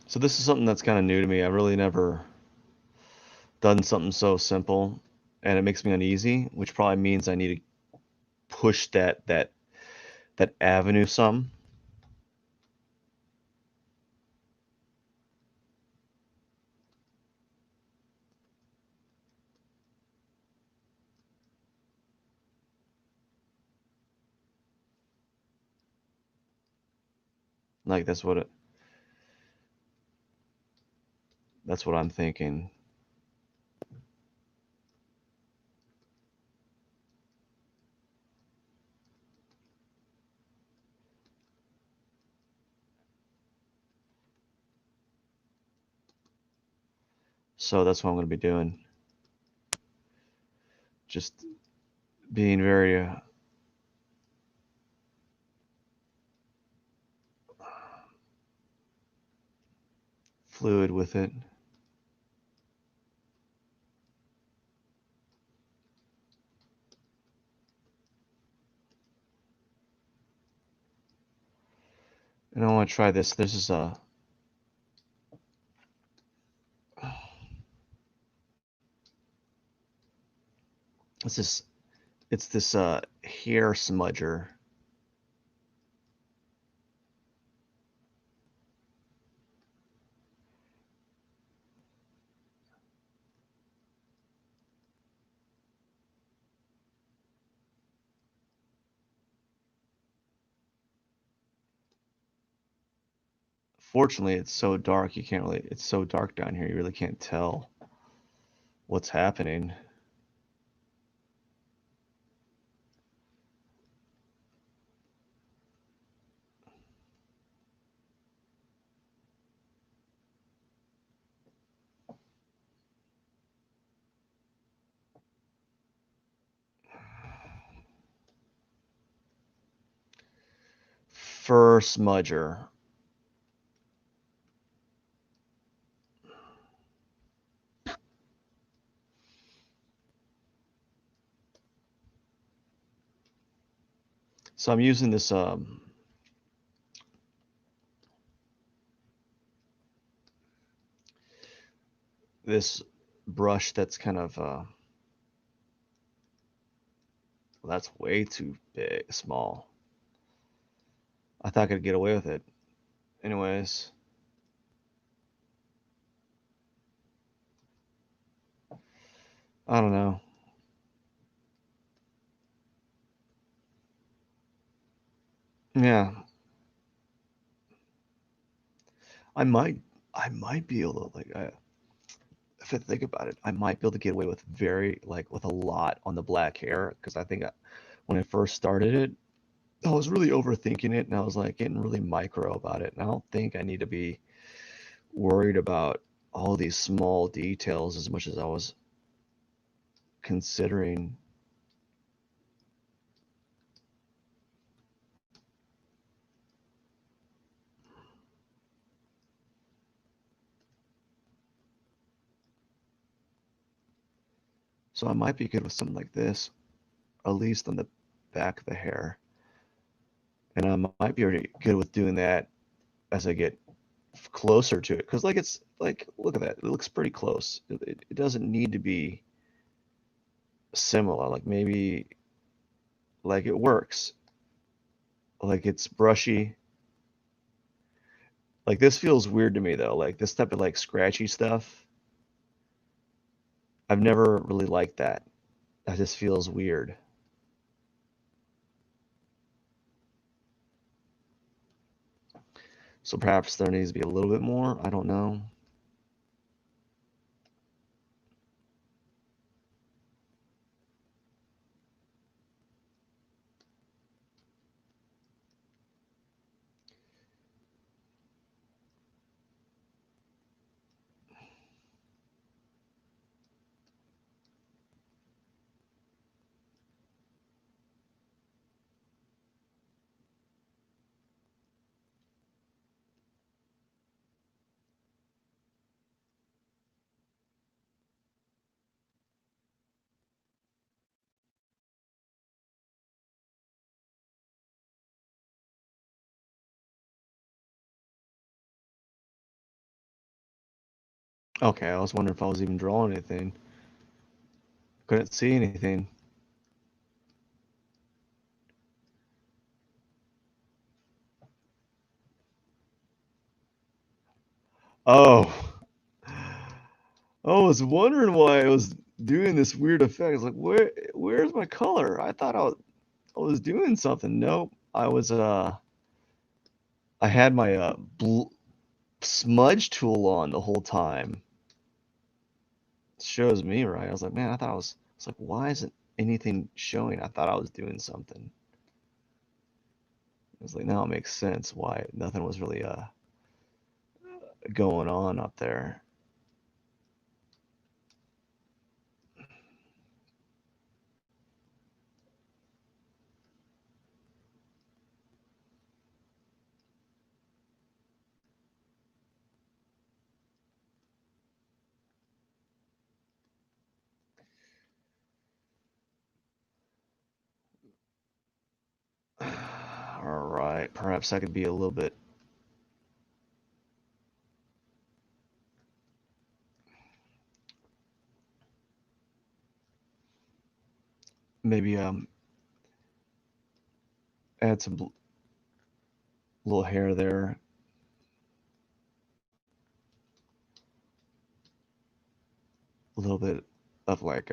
So this is something that's kind of new to me. I've really never done something so simple, and it makes me uneasy, which probably means I need to push that avenue some. Like that's what I'm thinking. So that's what I'm going to be doing. Just being very fluid with it. And I want to try this. This is a it's this hair smudger. Fortunately, it's so dark, you can't really, it's so dark down here, you really can't tell what's happening. Fur smudger. So I'm using this this brush that's kind of that's way too big, small. I thought I could get away with it. Anyways, I don't know. Yeah, I might I might be able to if I think about it, I might be able to get away with with a lot on the black hair because I think when I first started it, I was really overthinking it and I was like getting really micro about it. And I don't think I need to be worried about all these small details as much as I was considering. So I might be good with something like this, at least on the back of the hair. And I might be already good with doing that as I get closer to it. Because like it's like, look at that. It looks pretty close. It doesn't need to be similar. Like maybe like it works. Like it's brushy. Like this feels weird to me though. Like this type of like scratchy stuff. I've never really liked that. That just feels weird. So perhaps there needs to be a little bit more. I don't know. Okay, I was wondering if I was even drawing anything. Couldn't see anything. Oh, I was wondering why I was doing this weird effect. I was like, where's my color? I was doing something. Nope. I had my smudge tool on the whole time. It shows me right. I was like, man, I was like, why isn't anything showing? I thought I was doing something. I was like, now it makes sense why nothing was really going on up there. All right, perhaps I could be a little bit maybe add some little hair there. A little bit of like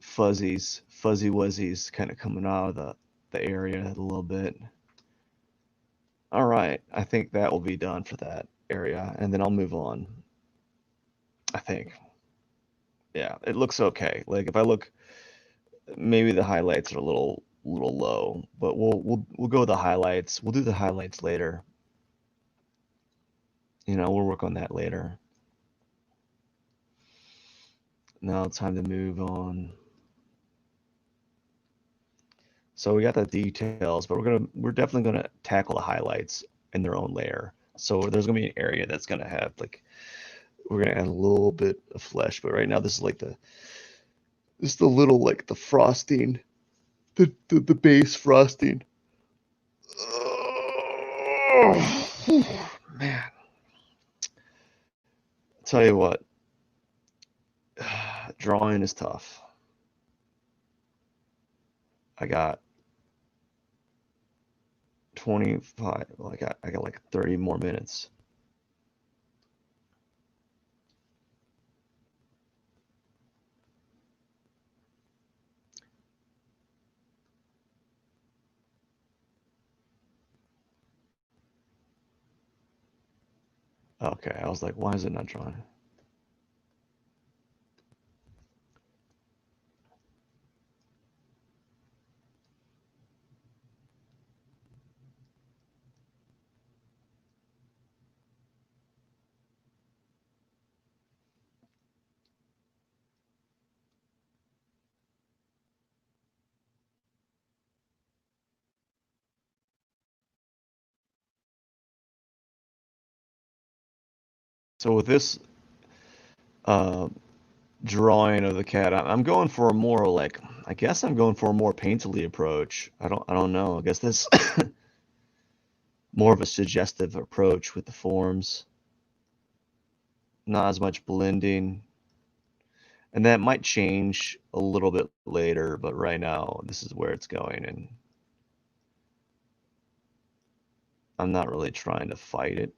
fuzzy wuzzies kind of coming out of the area a little bit. All right, I think that will be done for that area, and then I'll move on. I think. Yeah, it looks okay. Like if I look, maybe the highlights are a little low, but we'll go with the highlights. We'll do the highlights later. You know, we'll work on that later. Now it's time to move on. So we got the details, but we're definitely gonna tackle the highlights in their own layer. So there's gonna be an area that's gonna have like we're gonna add a little bit of flesh, but right now this is like the little like the frosting, the base frosting. Oh, man, tell you what, drawing is tough. I got 25. Well, I got like 30 more minutes. Okay, I was like, why is it not drawing? So with this uh, drawing of the cat, I'm going for a more like, I guess I'm going for a more painterly approach. I don't know. I guess this more of a suggestive approach with the forms, not as much blending. And that might change a little bit later, but right now this is where it's going, and I'm not really trying to fight it.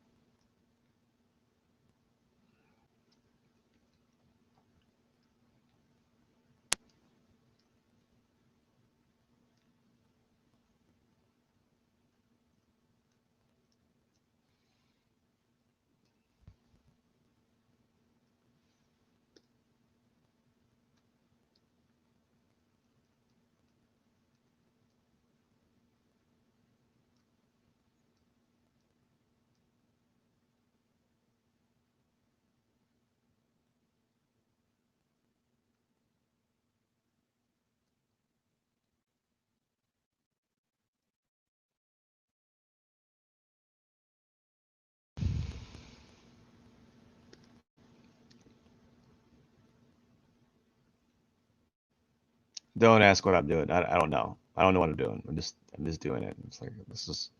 Don't ask what I'm doing. I don't know. I don't know what I'm doing. I'm just doing it. It's like this is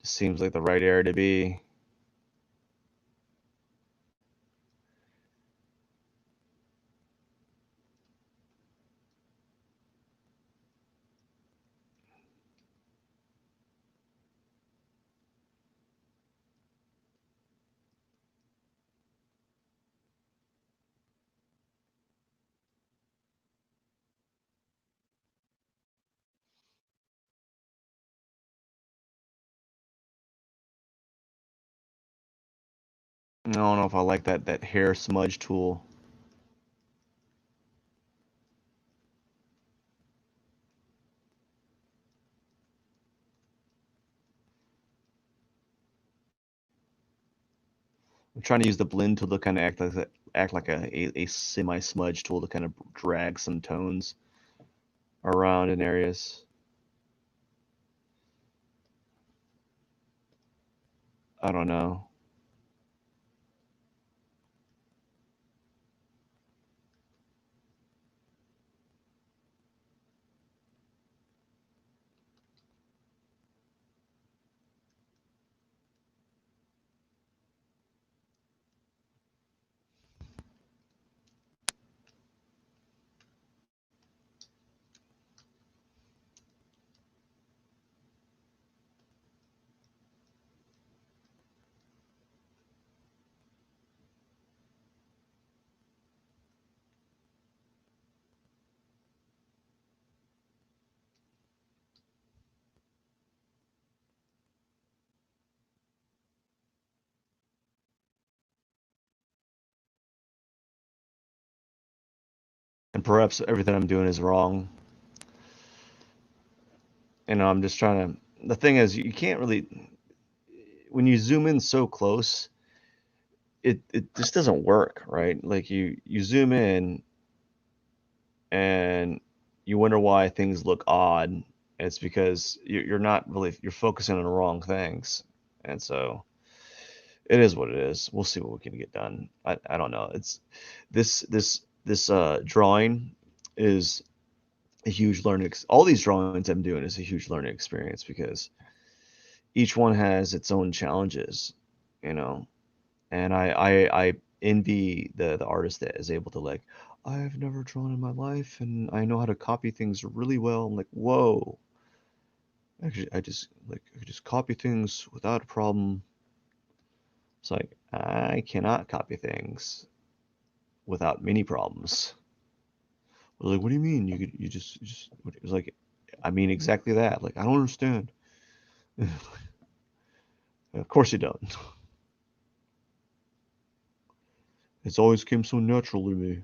just seems like the right area to be. I don't know if I like that hair smudge tool. I'm trying to use the blend tool to kind of act like a semi smudge tool to kind of drag some tones around in areas. I don't know. and perhaps everything I'm doing is wrong. You know, I'm just trying to. The thing is, you can't really when you zoom in so close, it just doesn't work, right? Like you zoom in and you wonder why things look odd. It's because you're not really you're focusing on the wrong things, and so it is what it is. We'll see what we can get done. I don't know. It's this drawing is a huge learning. All these drawings I'm doing is a huge learning experience because each one has its own challenges, you know. And I envy the artist that is able to like, I've never drawn in my life, and I know how to copy things really well. I'm like, whoa. Actually, I could just copy things without a problem. It's like I cannot copy things without many problems. I was like, what do you mean? You just it was like, I mean exactly that. Like, I don't understand. Of course you don't. It's always came so natural to me.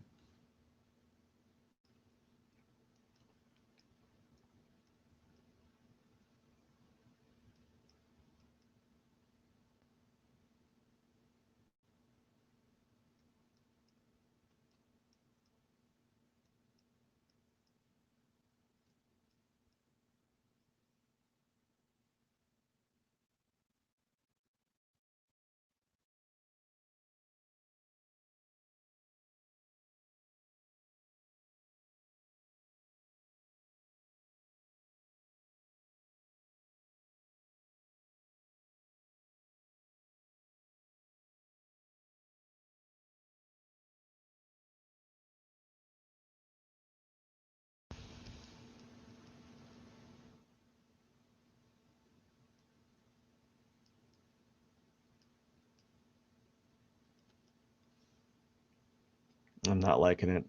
I'm not liking it.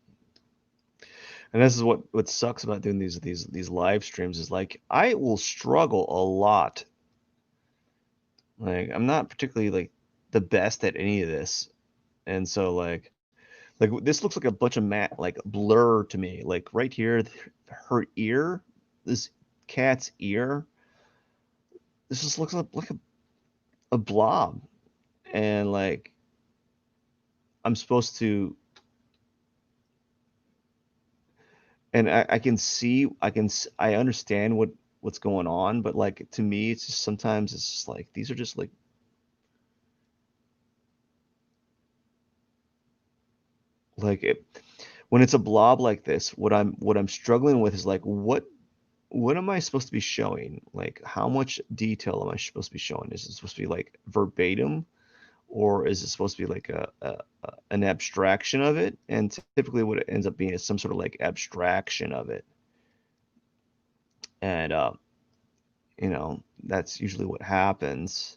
And this is what sucks about doing these live streams is like I will struggle a lot. Like I'm not particularly like the best at any of this. And so like this looks like a bunch of matte like blur to me. Like right here, her ear, this cat's ear, this just looks like a blob. And like I'm supposed to and I can see I understand what's going on, but like to me it's just sometimes it's just like these are just like it, when it's a blob like this, what I'm struggling with is like what am I supposed to be showing? Like how much detail am I supposed to be showing? Is it supposed to be like verbatim, or is it supposed to be like an abstraction of it? And typically what it ends up being is some sort of like abstraction of it. And that's usually what happens.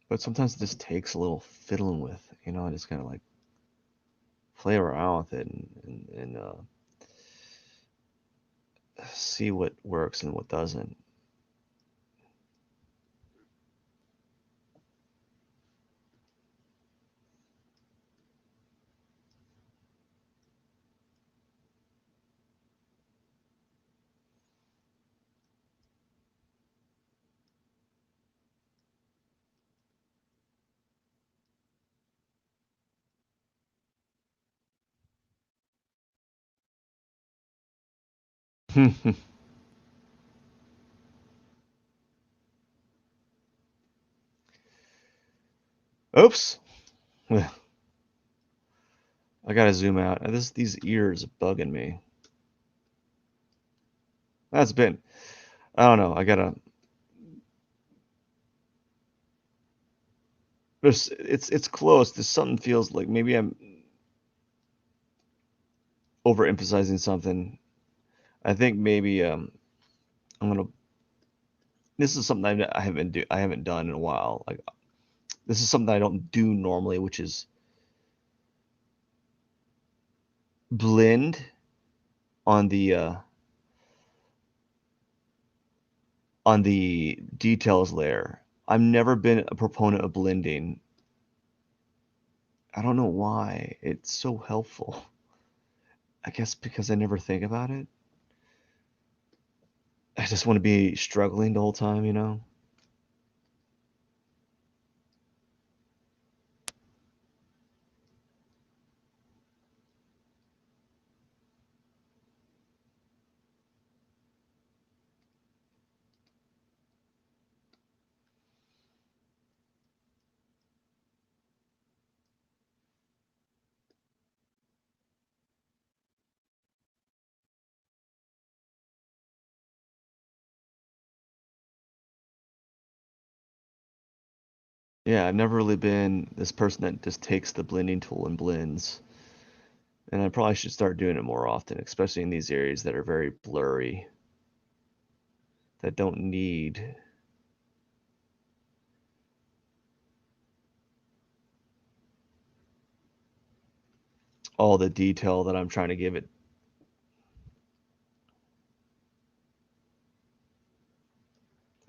But sometimes it just takes a little fiddling with, I just kind of like play around with it and see what works and what doesn't. Oops. I gotta zoom out. These ears bugging me. That's been, I don't know. I gotta. It's close. There's something feels like maybe I'm overemphasizing something. I think maybe I'm gonna. This is something I haven't done in a while. Like this is something I don't do normally, which is blend on the details layer. I've never been a proponent of blending. I don't know why. It's so helpful. I guess because I never think about it. I just want to be struggling the whole time, you know? Yeah, I've never really been this person that just takes the blending tool and blends. And I probably should start doing it more often, especially in these areas that are very blurry, that don't need all the detail that I'm trying to give it.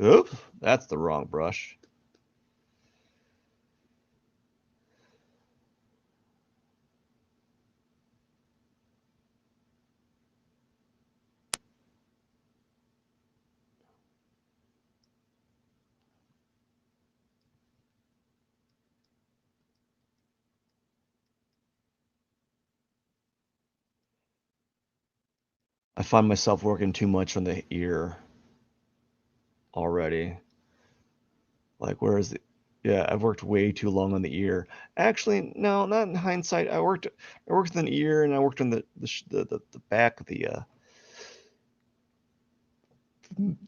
Oops, that's the wrong brush. I find myself working too much on the ear already. Like, where is it? Yeah, I've worked way too long on the ear. Actually, no, not in hindsight. I worked on the ear and I worked on the back of the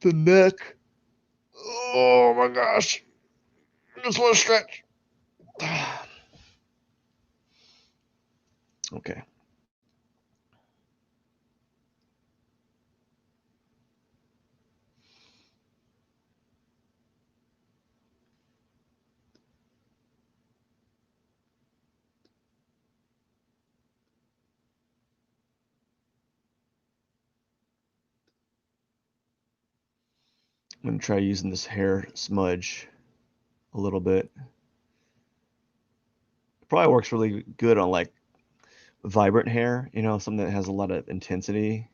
neck. Oh my gosh. I just want to stretch. Okay. I'm gonna try using this hair smudge a little bit. It probably works really good on like vibrant hair, you know, something that has a lot of intensity,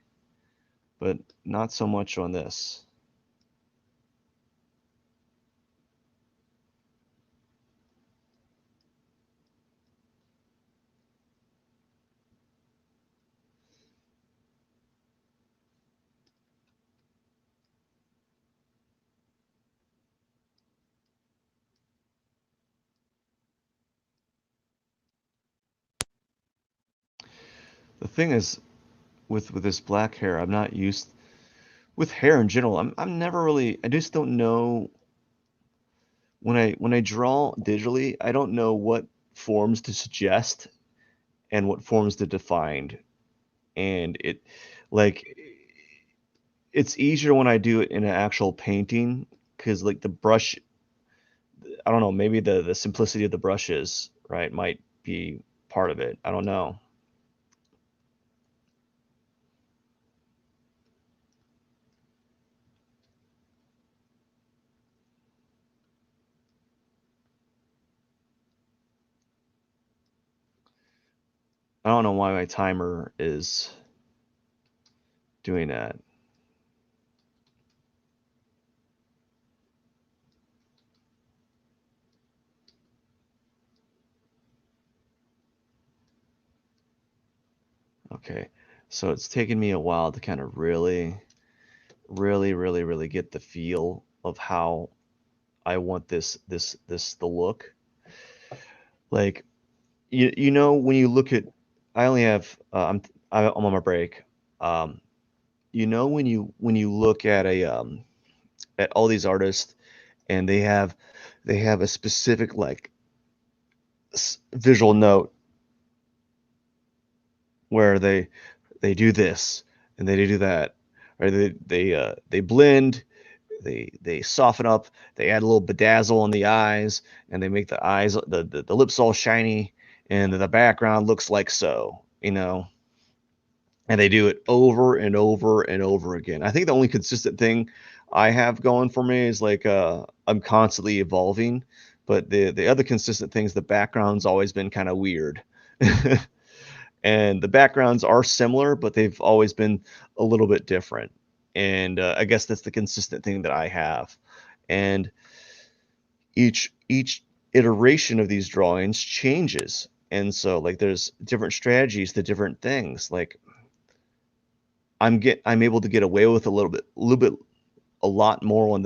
but not so much on this. The thing is, with this black hair, I'm not used with hair in general. I'm never really. I just don't know when I draw digitally. I don't know what forms to suggest and what forms to define, and like it's easier when I do it in an actual painting because like the brush. I don't know. Maybe the simplicity of the brushes, right, might be part of it. I don't know. I don't know why my timer is doing that. Okay. So it's taken me a while to kind of really get the feel of how I want this the look. Like you know when you look at, I only have I'm on my break. Um, you know when you look at all these artists and they have a specific like visual note where they do this and they do that, or they blend, they soften up, they add a little bedazzle on the eyes, and they make the eyes the lips all shiny, and the background looks like so, you know. And they do it over and over and over again. I think the only consistent thing I have going for me is like I'm constantly evolving, but the other consistent things, the background's always been kind of weird. And the backgrounds are similar, but they've always been a little bit different. And I guess that's the consistent thing that I have. And each iteration of these drawings changes. And so like there's different strategies to different things. Like I'm able to get away with a lot more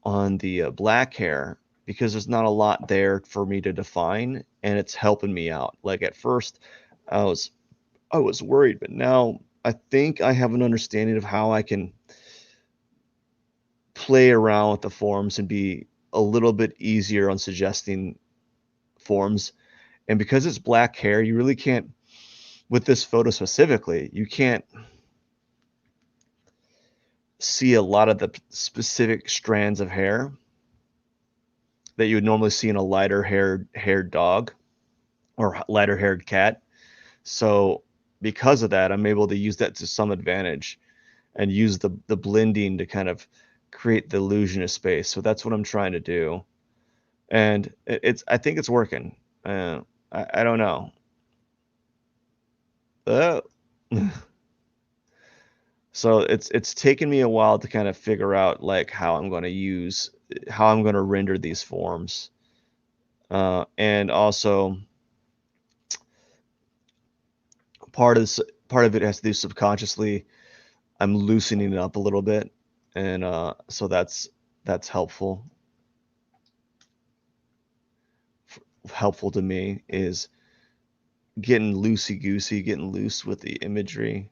on the black hair because there's not a lot there for me to define, and it's helping me out. Like at first I was I was worried, but now I think I have an understanding of how I can play around with the forms and be a little bit easier on suggesting forms. And because it's black hair, you really can't, with this photo specifically, you can't see a lot of the specific strands of hair that you would normally see in a lighter haired dog or lighter haired cat. So because of that, I'm able to use that to some advantage and use the blending to kind of create the illusion of space. So that's what I'm trying to do, and it's I think it's working. I don't know. Uh, so it's taken me a while to kind of figure out like how I'm going to render these forms, and also part of it has to do subconsciously. I'm loosening it up a little bit, and so that's helpful to me is getting loosey goosey, getting loose with the imagery.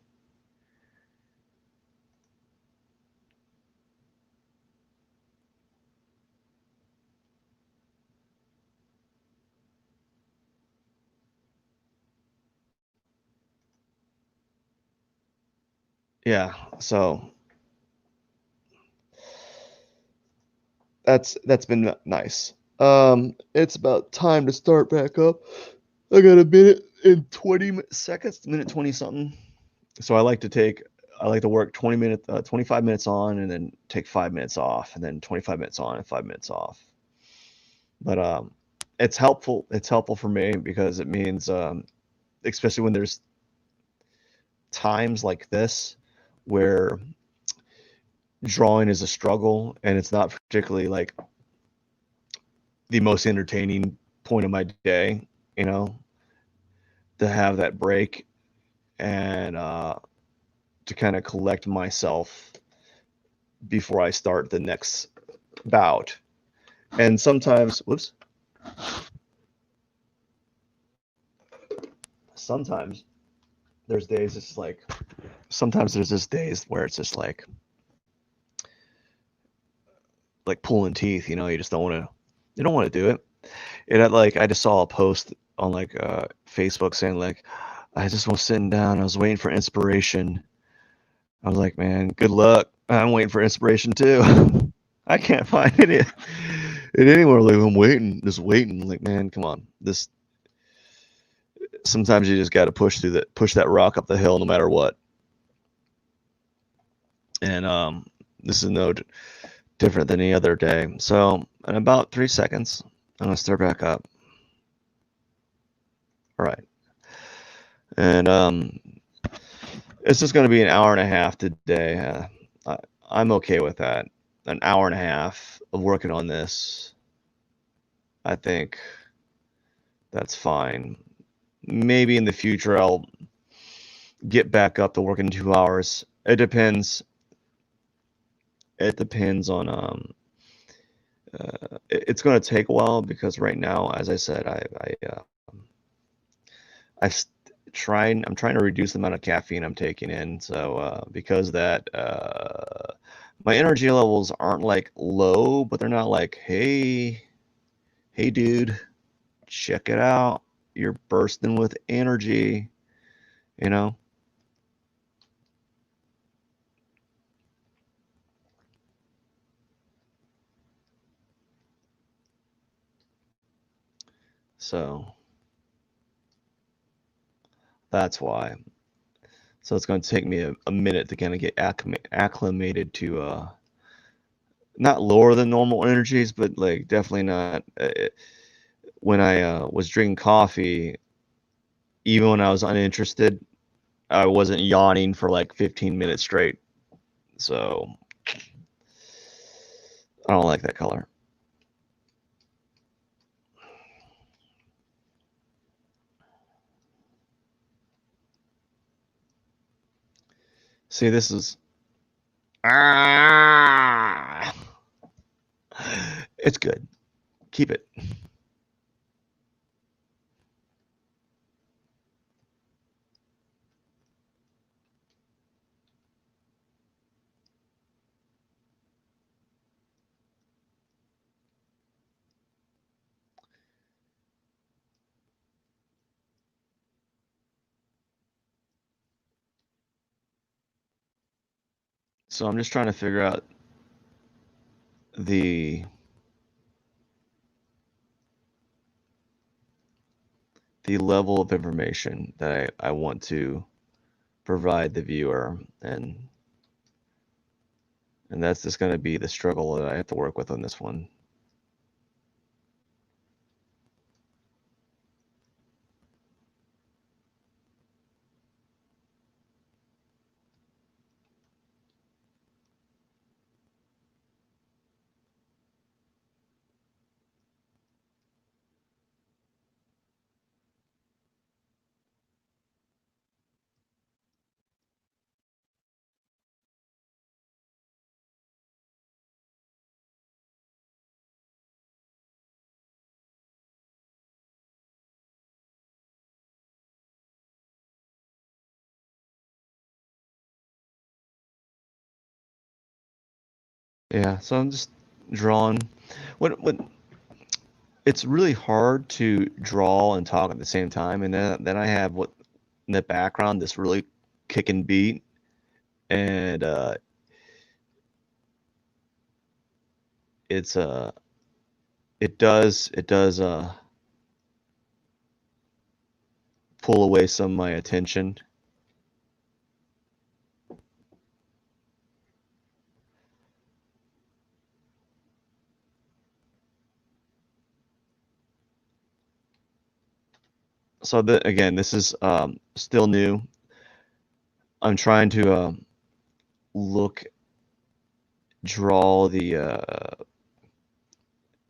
Yeah, so that's been nice. It's about time to start back up. I got a minute and 20 seconds, minute 20 something. So I like to work 25 minutes on and then take 5 minutes off and then 25 minutes on and 5 minutes off. But it's helpful. It's helpful for me because it means, especially when there's times like this where drawing is a struggle and it's not particularly like the most entertaining point of my day, you know, to have that break and to kind of collect myself before I start the next bout. And sometimes, whoops, sometimes there's days it's like, sometimes there's just days where it's just like pulling teeth, you know, you don't want to do it. And like, I just saw a post on like Facebook saying like, I just was sitting down, I was waiting for inspiration. I was like, man, good luck. I'm waiting for inspiration too. I can't find it anywhere. Like I'm waiting, just waiting. Like, man, come on. This sometimes you just got to push that rock up the hill, no matter what. And this is no different than any other day. So in about 3 seconds, I'm gonna start back up. All right, and it's just gonna be an hour and a half today. I'm okay with that. An hour and a half of working on this. I think that's fine. Maybe in the future get back up to work in 2 hours. It depends. It depends on it's going to take a while because right now, as I said, I'm trying to reduce the amount of caffeine I'm taking in. So because that my energy levels aren't like low, but they're not like, hey dude, check it out, you're bursting with energy, you know. So that's why. So it's going to take me a minute to kind of get acclimated to not lower than normal energies, but like definitely not. When I was drinking coffee, even when I was uninterested, I wasn't yawning for like 15 minutes straight. So I don't like that color. See, this is it's good. Keep it. So I'm just trying to figure out the level of information that I want to provide the viewer, and that's just going to be the struggle that I have to work with on this one. Yeah, so I'm just drawing. What it's really hard to draw and talk at the same time, and then I have what in the background this really kicking beat, and it's it does pull away some of my attention. So again, this is still new. I'm trying to draw the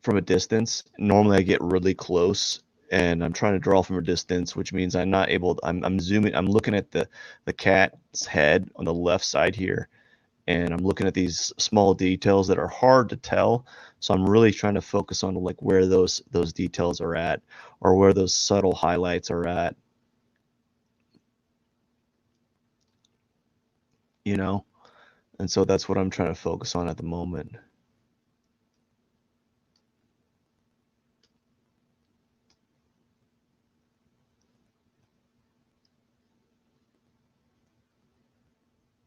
from a distance. Normally I get really close and I'm trying to draw from a distance, which means I'm not able to, I'm zooming, I'm looking at the cat's head on the left side here, and I'm looking at these small details that are hard to tell. So I'm really trying to focus on like where those details are at, or where those subtle highlights are at, you know? And so that's what I'm trying to focus on at the moment.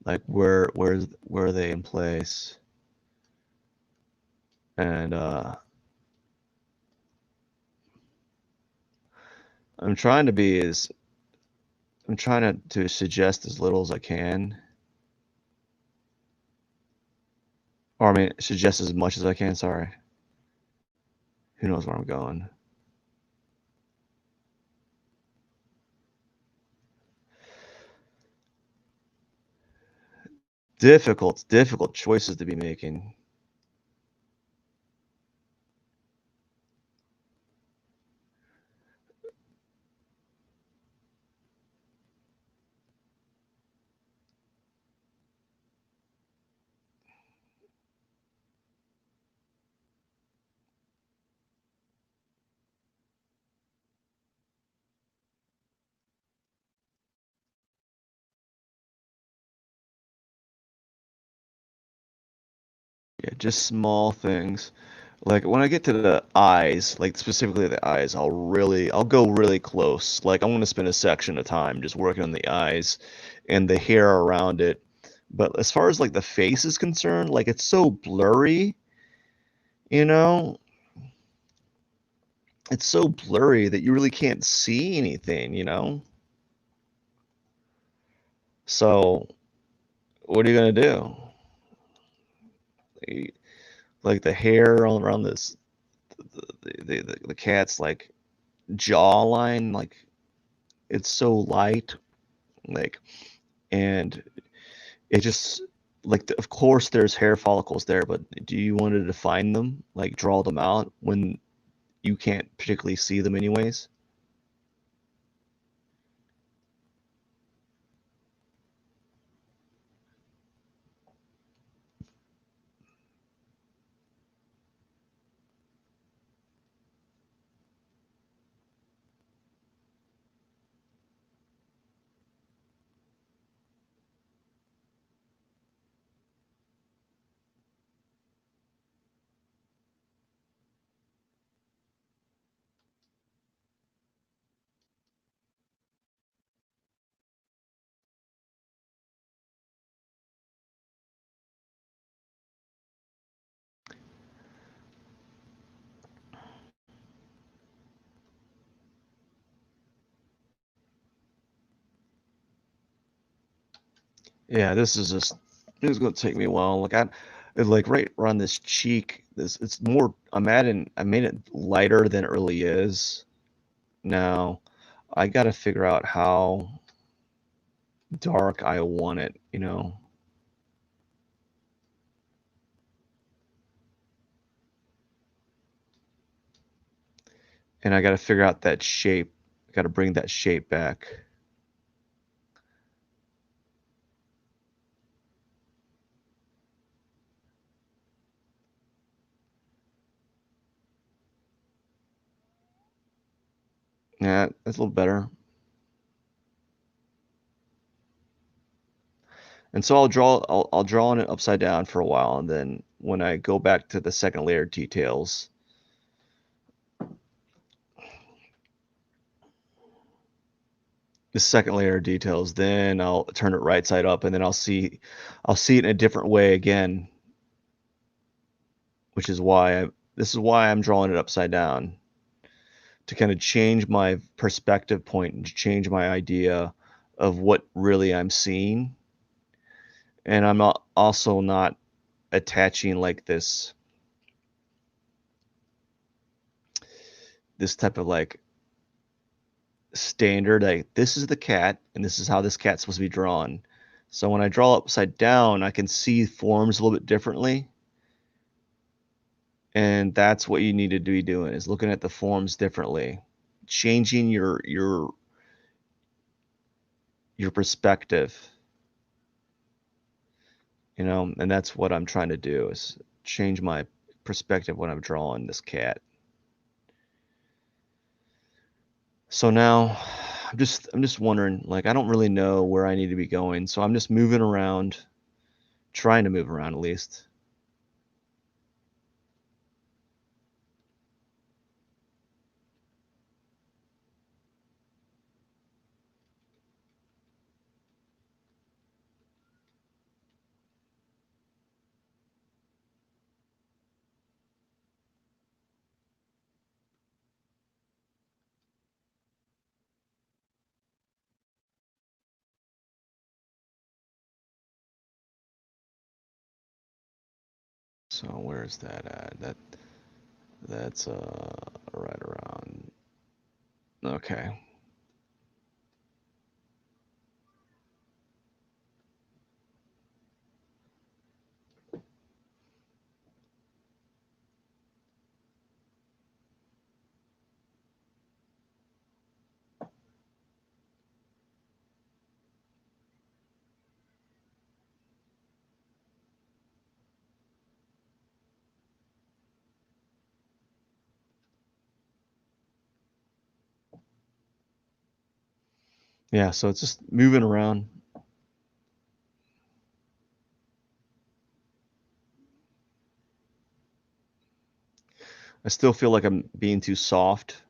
Like where are they in place? And I'm trying to be as I'm trying to suggest as little as I can. Or I mean, suggest as much as I can, sorry. Who knows where I'm going? Difficult choices to be making. just small things. Like when I get to the eyes, like specifically the eyes, I'll go really close. Like I'm gonna spend a section of time just working on the eyes and the hair around it. But as far as like the face is concerned, like it's so blurry, you know? It's so blurry that you really can't see anything, you know? So what are you gonna do? Like the hair all around this the cat's like jawline, like it's so light, like, and it just like of course there's hair follicles there, but do you want to define them, like draw them out when you can't particularly see them anyways? Yeah, this is gonna take me a while. Like it's like right around this cheek, this it's more I made it lighter than it really is. Now I gotta figure out how dark I want it, you know? And I gotta figure out that shape. I gotta bring that shape back. Yeah, that's a little better. And so I'll draw on it upside down for a while, and then when I go back to the second layer details, then I'll turn it right side up, and then I'll see it in a different way again, which is why this is why I'm drawing it upside down, to kind of change my perspective point and change my idea of what really I'm seeing. And I'm also not attaching like this type of like standard, like this is the cat and this is how this cat's supposed to be drawn. So when I draw upside down, I can see forms a little bit differently. And that's what you need to be doing, is looking at the forms differently, changing your perspective, you know, and that's what I'm trying to do, is change my perspective when I'm drawing this cat. So now I'm just wondering, like I don't really know where I need to be going, so I'm just moving around, trying to move around at least. So where's that at? That's right around. Okay. Yeah, so it's just moving around. I still feel like I'm being too soft,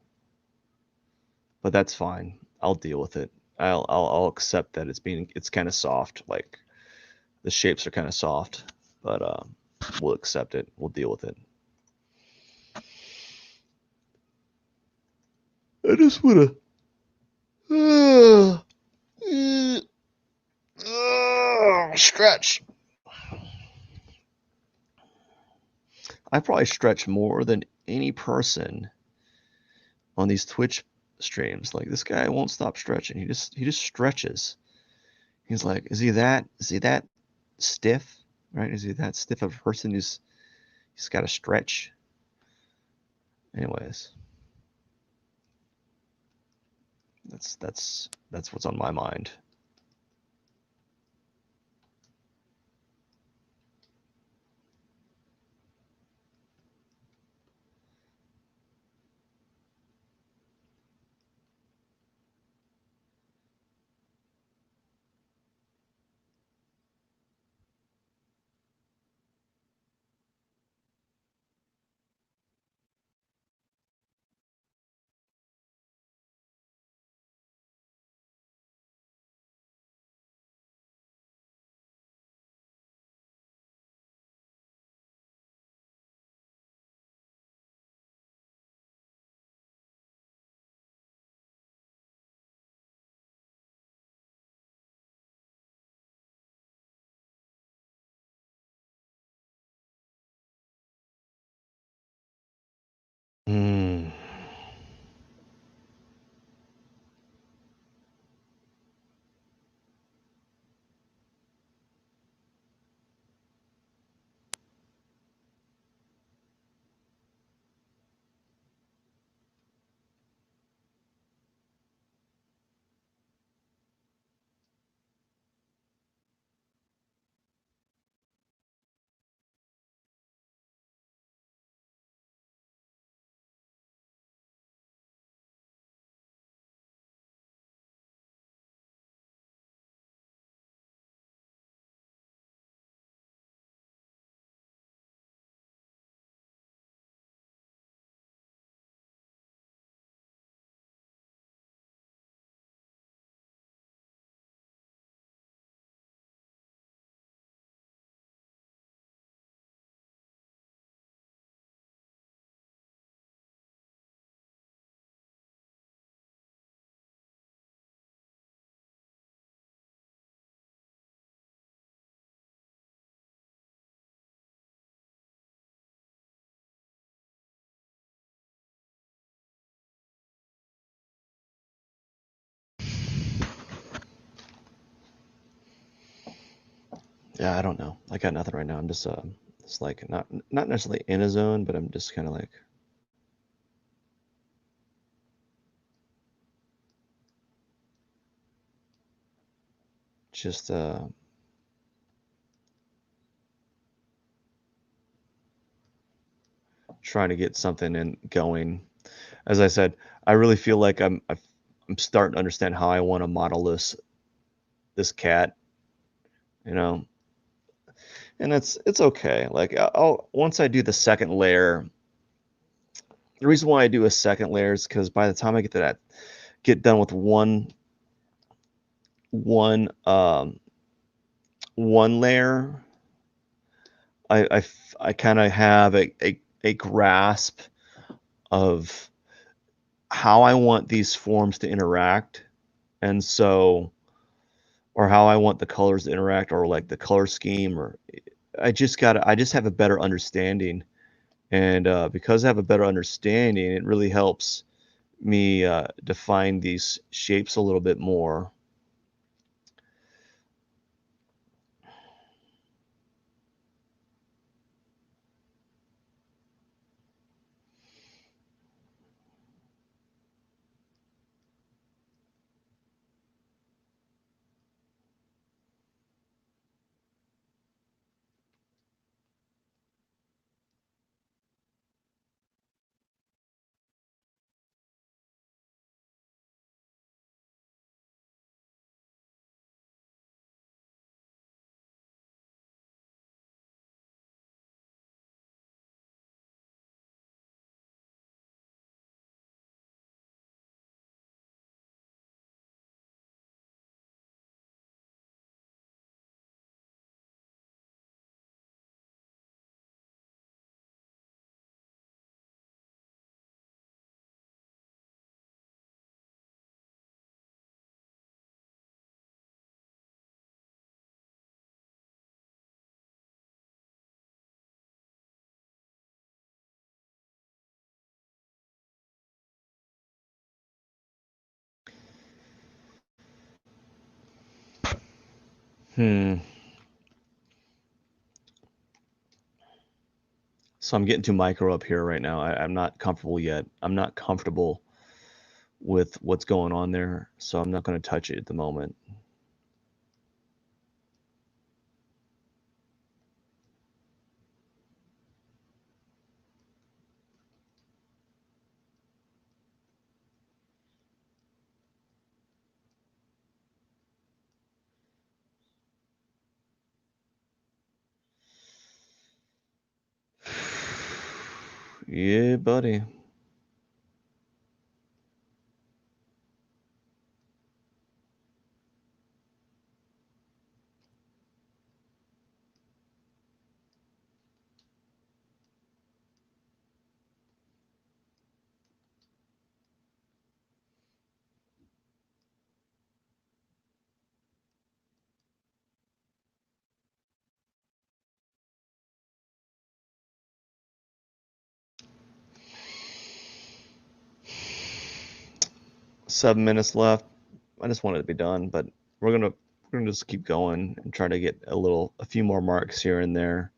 but that's fine. I'll deal with it. I'll accept that it's kind of soft. Like the shapes are kind of soft, but we'll accept it. We'll deal with it. I just wanna stretch. I probably stretch more than any person on these Twitch streams. Like this guy won't stop stretching. He just stretches. He's like, is he that stiff? Right? Is he that stiff of a person who's he's got to stretch? Anyways, that's what's on my mind. Mm. Yeah, I don't know. I got nothing right now. I'm just like not necessarily in a zone, but I'm just kind of like just trying to get something in going. As I said, I really feel like I'm starting to understand how I want to model this cat, you know, and it's okay. Like I'll once I do the second layer. The reason why I do a second layer is because by the time I get done with one one layer, I kind of have a grasp of how I want these forms to interact, and so or how I want the colors to interact, or like the color scheme, or I just have a better understanding, and because I have a better understanding, it really helps me define these shapes a little bit more. So I'm getting too micro up here right now. I'm not comfortable yet. I'm not comfortable with what's going on there, so I'm not going to touch it at the moment. Yeah, buddy. Seven minutes left. I just wanted to be done, but we're gonna just keep going and try to get a few more marks here and there.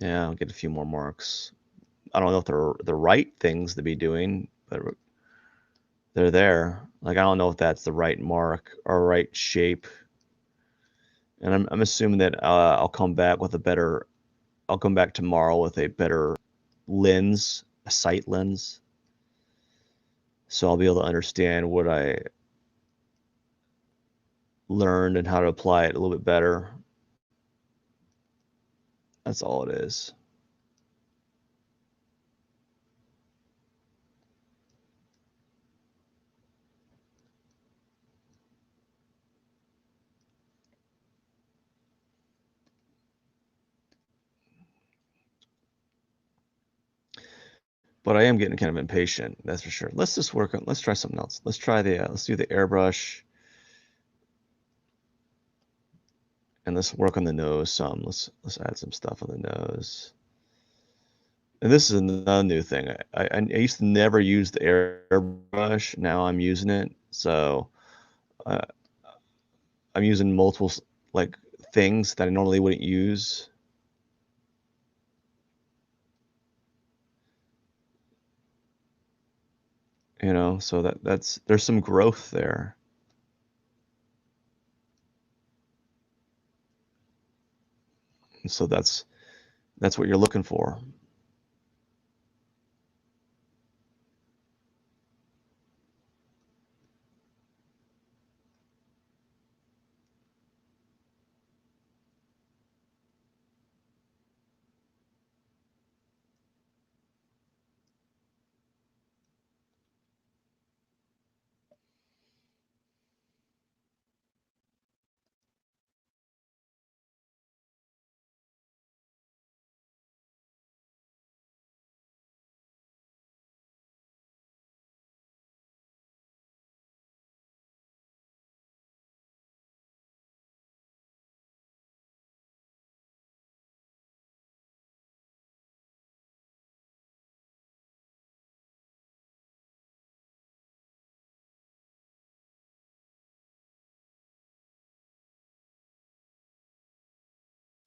Yeah, I'll get a few more marks. I don't know if they're the right things to be doing, but they're there. Like, I don't know if that's the right mark or right shape. And I'm assuming that I'll come back tomorrow with a better lens, a sight lens. So I'll be able to understand what I learned and how to apply it a little bit better. That's all it is. But I am getting kind of impatient, that's for sure. Let's try something else. Let's do the airbrush. And let's work on the nose some. Let's add some stuff on the nose. And this is another new thing. I used to never use the airbrush. Now I'm using it. So uh, I'm using multiple like things that I normally wouldn't use. You know, so there's some growth there. So that's what you're looking for.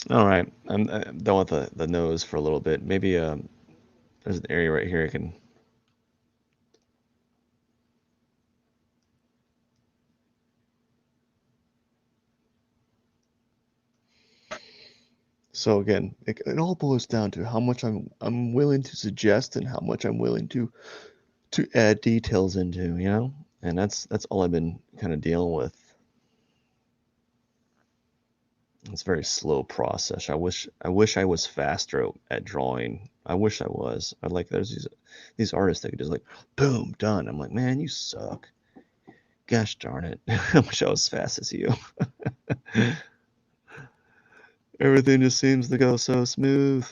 All right, I'm done with the nose for a little bit. Maybe there's an area right here I can. So again, it all boils down to how much I'm willing to suggest and how much I'm willing to add details into, you know? And that's all I've been kind of dealing with. It's a very slow process. I wish I was faster at drawing. I wish I was. I like there's these artists that could just like boom, done. I'm like, man, you suck. Gosh darn it. I wish I was as fast as you. Everything just seems to go so smooth.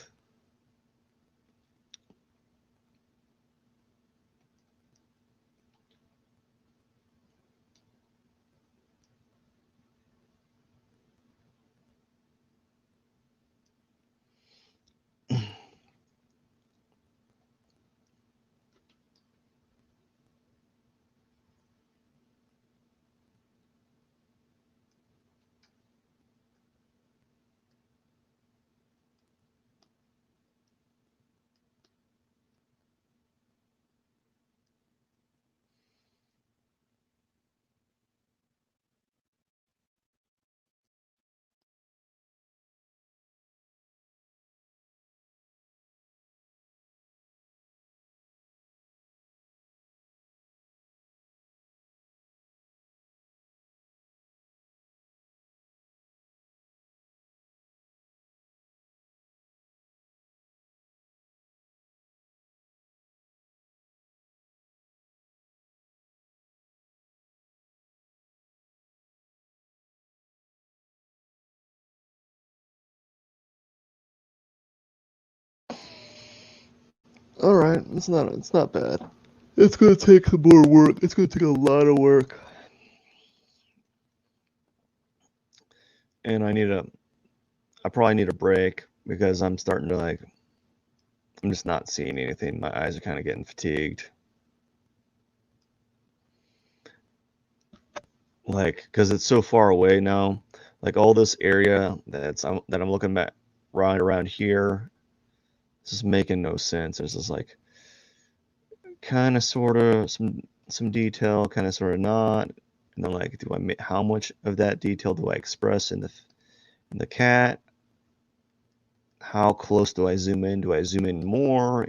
All right, it's not bad. It's gonna take some more work. It's gonna take a lot of work. And I probably need a break because I'm starting to I'm just not seeing anything. My eyes are kind of getting fatigued. Because it's so far away now. Like all this area that I'm looking at right around here, this is making no sense. There's this kind of sort of some detail, kind of sort of not. And then how much of that detail do I express in the cat? How close do I zoom in? Do I zoom in more?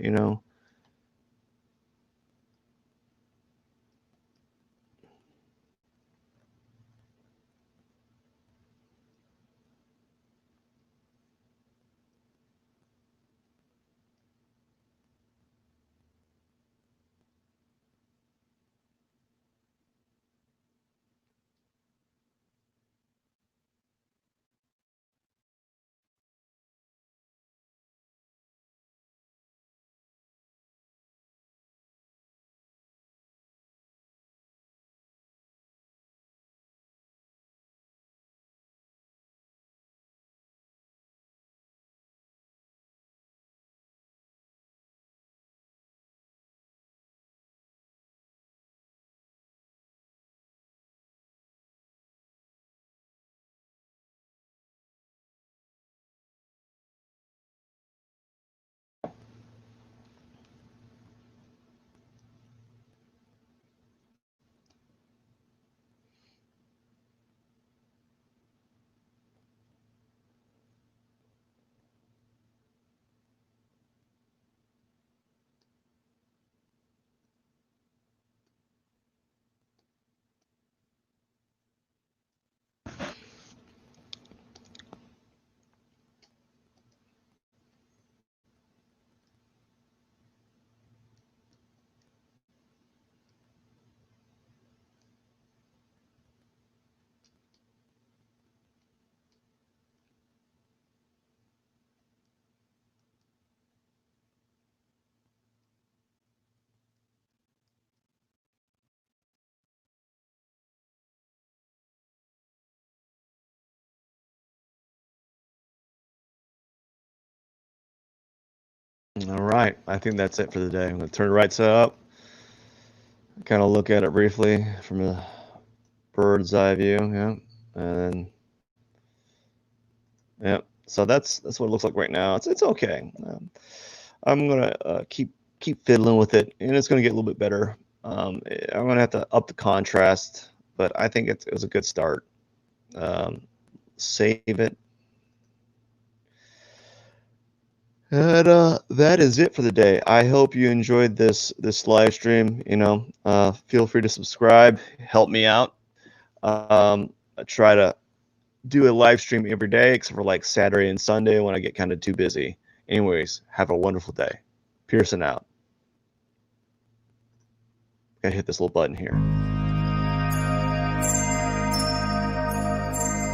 All right, I think that's it for the day. I'm gonna turn it right side up, kind of look at it briefly from a bird's eye view, yeah, and then yeah. So that's what it looks like right now. It's okay. I'm gonna keep fiddling with it, and it's gonna get a little bit better. I'm gonna have to up the contrast, but I think it was a good start. Save it. And that is it for the day. I hope you enjoyed this live stream. Feel free to subscribe, help me out. I try to do a live stream every day, except for like Saturday and Sunday when I get kind of too busy. Anyways, have a wonderful day. Pearson out. Gotta hit this little button here.